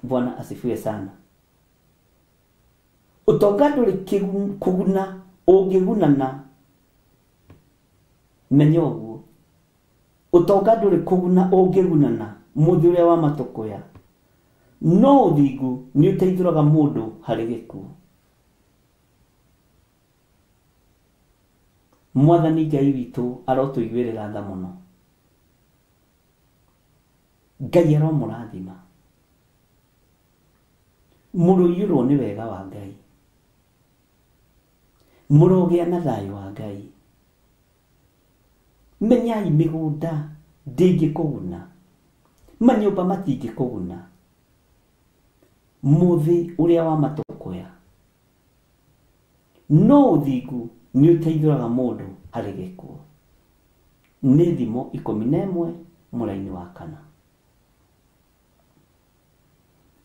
Bwana asifiwe sana. Ũtonga ndũrĩ kũguna ũngĩgunana. Menya ũguo, ũtonga ndũrĩ kũguna ũngĩgunana mũthĩ ũrĩa wa matũkũya, no ũthingu nĩ ũteithũraga mũndũ harĩ gĩkuũ. Mwathani Ngai witũ arotũiguĩrĩra tha mũno. Ngai aromũrathima. Mũrũiyũrwo nĩ wega wa Ngai, mũrogĩa na thayũ wa Ngai. Menyai mĩgũnda ndĩngĩkũguna, manyũmba matingĩkũguna mũthĩ ũrĩa wa matũkũya, no ũthingu nĩ ũteithũraga mũndũ harĩ gĩkuũ. Nĩ thimo 11 mũraini wa 4.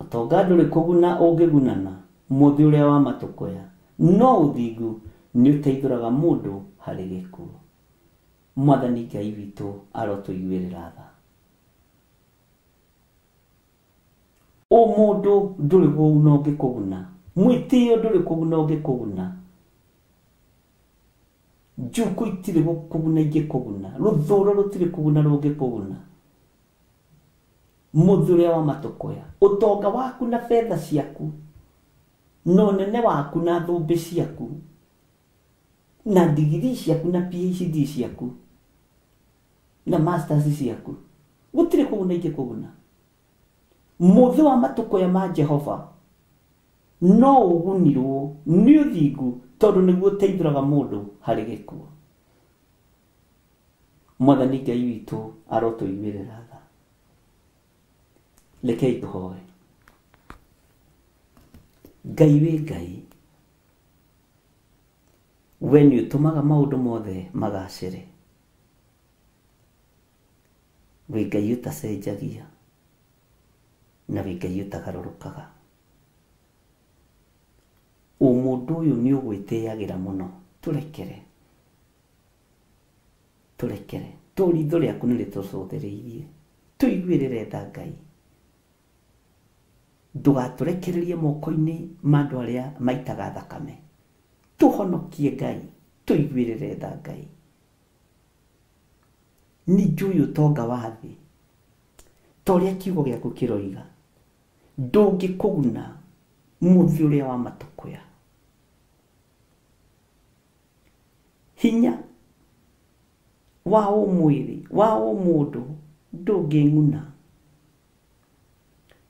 Ũtonga ndũrĩ kũguna ũngĩgunana mũthĩ ũrĩa wa matũkũya, no ũthingu nĩ ũteithũraga mũndũ harĩ gĩkuũ. Mwathani Ngai witũ arotũiguĩrĩra tha. Mũndũ ndũrĩ kũguna ũngĩkũguna, mwĩtĩo ndũrĩ kũguna ũngĩkũguna, njukũ itirĩ kũguna ingĩkũguna, rũthũũro rũtirĩ kũguna rũngĩkũguna mũthĩ ũrĩa wa matũkũya. Ũtonga waku na fedha ciaku na ũnene waku na thũmbĩ ciaku na digiri ciaku na PhD ciaku na masters ciaku gũtirĩ kũguna ingĩkũguna. Mũthĩ wa matũkũya ma Jehova no ũgunirwo nĩ ũthingu, tondũ nĩguo ũteithũraga mũndũ harĩ gĩkuũ. Mwathani Ngai witũ arotũiguĩrĩra tha. Rekei tũhoe. Ngai wĩ Ngai, we nĩ ũtũmaga maũndũ mothe magacĩre. Wĩ Ngai ũtacenjagia na wĩ Ngai ũtagarũrũkaga. Mũndũ ũyũ nĩ ũgwĩtĩagĩra mũno. Tũrekere to ritho rĩaku nĩ rĩtũcũthĩrĩirie. Tũiguĩrĩre tha Ngai. Ndũgatũrekererie moko-inĩ ma andũ arĩa maitaga thakame. Tũhonokie Ngai. Tũiguĩrĩre tha Ngai. Ningĩ ũyũ ũtonga wa thĩ, ta ũrĩa kiugo gĩaku kĩroiga, ndũngĩkũguna mũthĩ ũrĩa wa matũkũya. Hinya wa ũmwĩrĩ wa mũndũ ndũngĩng'una,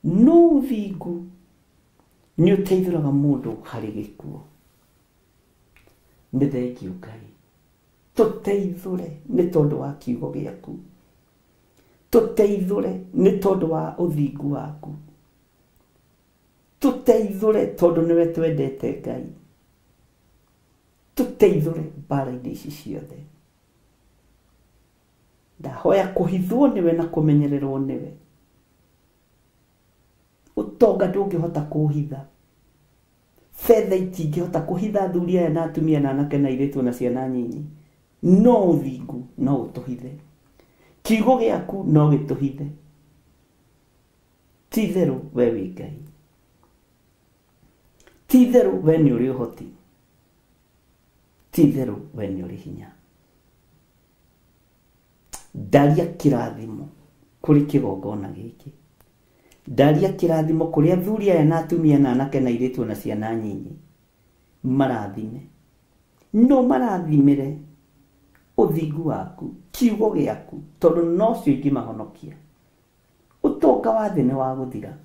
no ũthingu nĩ ũteithũraga mũndũ harĩ gĩkuũ. Nĩ thengiũ Ngai. Tũteithũre nĩ tondũ wa kiugo gĩaku. Tũteithũre nĩ tondũ wa ũthingu waku. Tũteithũre tondũ nĩwe twendete Ngai. Tũteithũre mbara-inĩ ici ciothe. Ndahoya kũhithwo nĩwe na kũmenyererwo nĩwe. Ũtonga ndũngĩhota kũũhitha. Fedha itingĩhota kũhitha athuri aya na atumia na anake na airĩtu na ciana nyinyi. No ũthingu no ũtũhithe. Kiugo gĩaku no gĩtũhithe. Ti-itherũ we wĩ Ngai. Ti-itherũ we nĩ ũrĩ ũhoti. Ti-itherũ we nĩ ũrĩ hinya. Ndaria kĩrathimo kũrĩ kĩgongona gĩkĩ. Ndaria kĩrathimo kũrĩ athuri aya na atumia na anake na airĩtu na ciana nyinyi. Marathime. No marathimĩre ũthingu waku, kiugo gĩaku, tondũ nocio ingĩmahonokia. Ũtonga wa thĩ nĩ wa gũthira.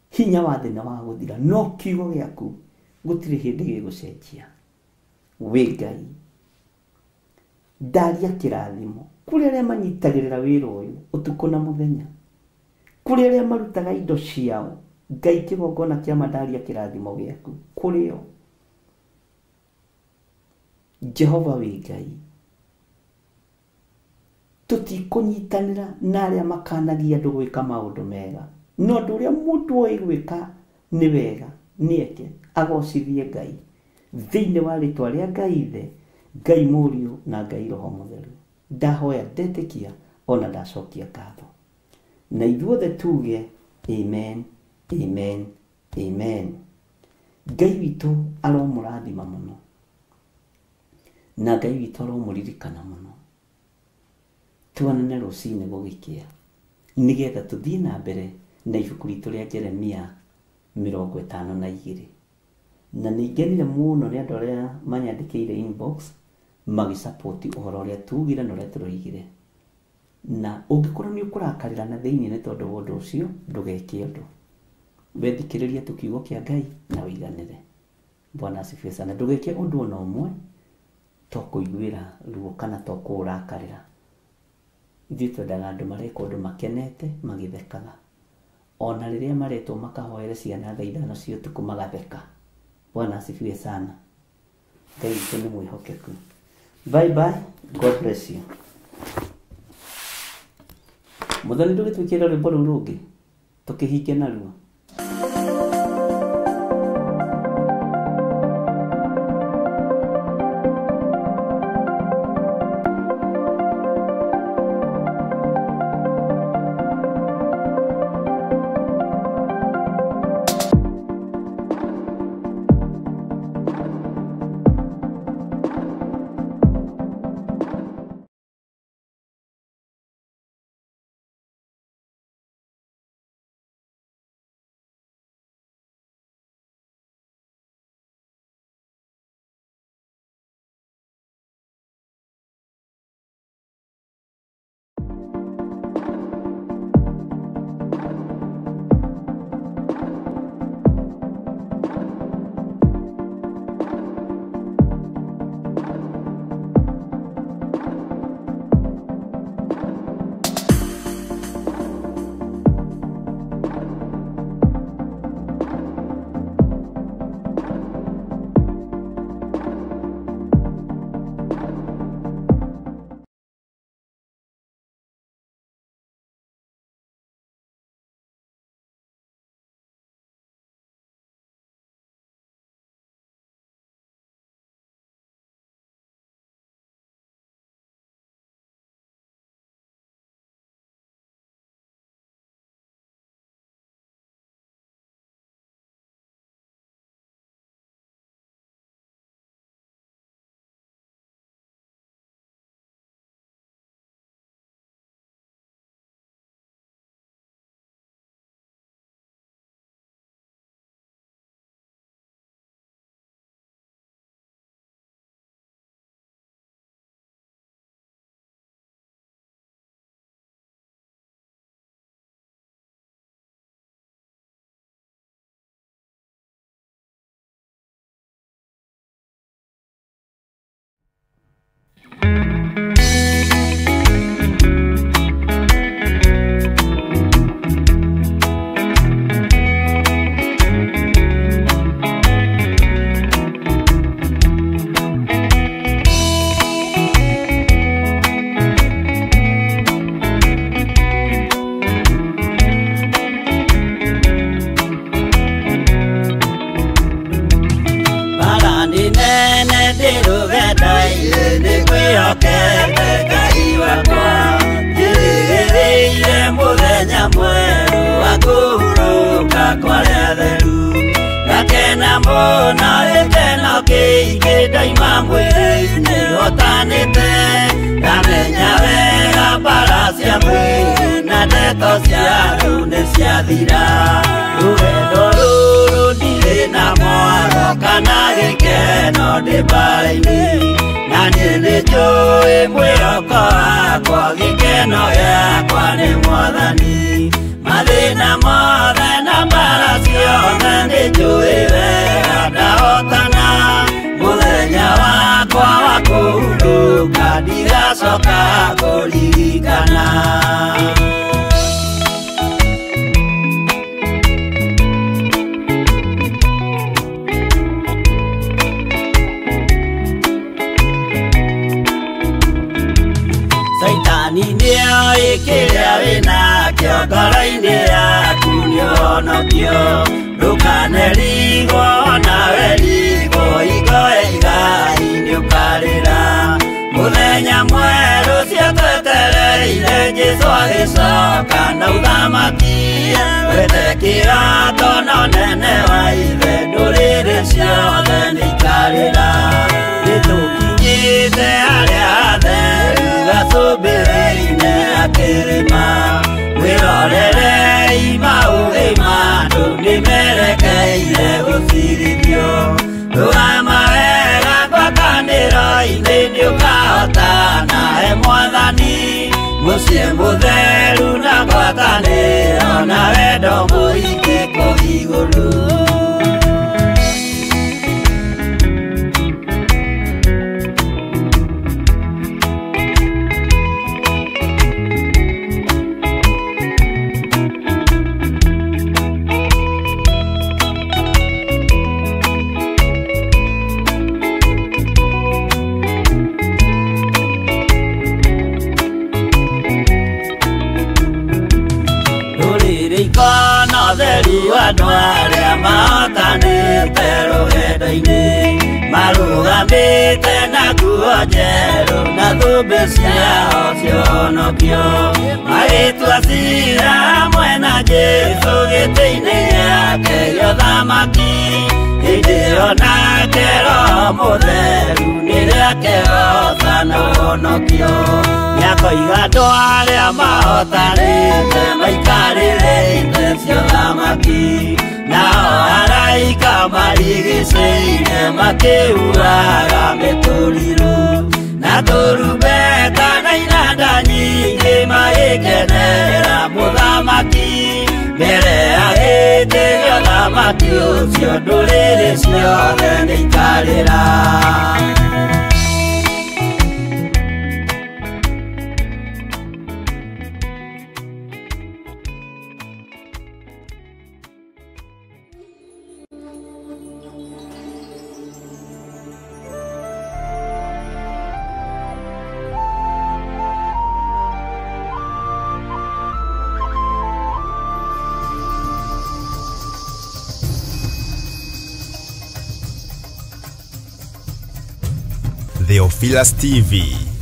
Hinya wa thĩ nĩ wa gũthira. No kiugo gĩaku gũtirĩ hĩndĩ gĩgũcenjia. Wĩ Ngai. Ndaria kĩrathimo kũrĩ arĩa manyitagĩrĩra wĩra ũyũ ũtukũ na mũthenya. Kũrĩ arĩa marutaga indo ciao. Ngai kĩgongona kĩa mandaria kĩrathimo gĩaku kũrĩ o. Jehova wĩ Ngai. Tũtikũnyitanĩra na arĩa makanagia andũ gwĩka maũndũ mega. No ũndũ ũrĩa mũndũ oĩ gwĩka nĩ wega nĩeke agocithie Ngai. Thĩinĩ wa rĩtwa rĩa Ngai Ithe, Ngai Mũriũ na Ngai Roho Mũtheru. Ndahoya ndetĩkia ona ndacokia ngatho. Na ithuothe tuge amen, amen, amen. Ngai witũ aromũrathima mũno. Na Ngai witũ aromũririkana mũno. Tuonane rũcinĩ gũgĩkĩa, nĩgetha tũthiĩ na mbere na ibuku ritũ rĩa Jeremia 52. Na nĩngenire mũno nĩ andũ arĩa manyandĩkĩire inbox magĩsapoti ũhoro ũrĩa tugire na ũrĩa tũroigire. Na ũngĩkorwo nĩ ũkũrakarĩra na thĩinĩ nĩ tondũ wa ũndũ ũcio, ndũgeke ũndũ. Wethikĩrĩria tũkiugo kĩa Ngai na ũiganĩre. Bwana asifiwe sana. Ndũgeke ũndũ ona ũmwe to kũiguĩra ruo kana to kũrakarĩra. Ithuĩ twendaga andũ mareka ũndũ makenete magĩthekaga. Ona rĩrĩa maretwo makahoere ciana thaa 5 cia ũtukũ magatheka. Bwana asifiwe sana. Ngai witũ nĩ mwĩhokeku. Bye bye. God bless you. Mũthoni ndũgĩtwĩkĩra rwĩmbo rũu rũngĩ tũkĩhinge naruo. rĩakwa rĩatheru gakena mũno gĩkeno kĩingĩ ndaima mwĩrĩ-inĩ hotanĩte ndamenya wega mbara cia mwĩrĩ na ndeto cia andũ nĩ ciathira rũgendo rũrũ ndirĩ na mwago kana gĩkeno ndĩ mbara-inĩ na niĩ nĩ njũĩ mwĩhoko wakwa gĩkeno gĩakwa nĩ Mwathani mathĩna mothe na mbara ciothe nĩ njũĩ wega ndahotana mũthenya wakwa wa kũhurũka ndigacoka kũririkana Saitani nĩoĩ kĩrĩa wĩnakĩo ngoro-inĩ yaku nĩũhonokio ndũkanerigwo nawe rigwo igoe igai nĩũkarĩra mũthenya mwerũ cia twetereire Jesũ agĩcoka na ũthamaki wete kĩroto na ũnene wa ithe ndũrĩrĩ ciothe nĩikarĩra nĩtũkinyĩte harĩa hatheru gacũmbĩrĩ-inĩ akĩrĩma wĩrorere imaũgĩ ma andũ nĩmerekeire gũcirithio rũgama wega ngwatanĩro-inĩ nĩũkahotana he Mwathani mũciĩ mũtheru na ngwatanĩro na wendo mũingĩ kũu igũrũ andũ arĩa mahotanĩte rũgendo-inĩ marũgamĩte na nguo njerũ na thũmbĩ ciao cia ũhonokio magĩtua ciira hamwe na Jesũ gĩtĩ-inĩ gĩake gĩa ũthamaki hĩndĩ ĩyo nake Roho Mũtheru nĩ rĩake rosa na ũhonokio nĩakoiga andũ arĩa mahotanĩte maikarĩre itĩ cia ũthamaki nao araika marigicĩire makĩuraga mĩtũrirũ na tũrumbeta na inanda nyingĩ magĩkenerera mũthamaki mbere ya gĩtĩ gĩa ũthamaki ũcio ndũrĩrĩ ciothe nĩikarĩra Theophilus TV.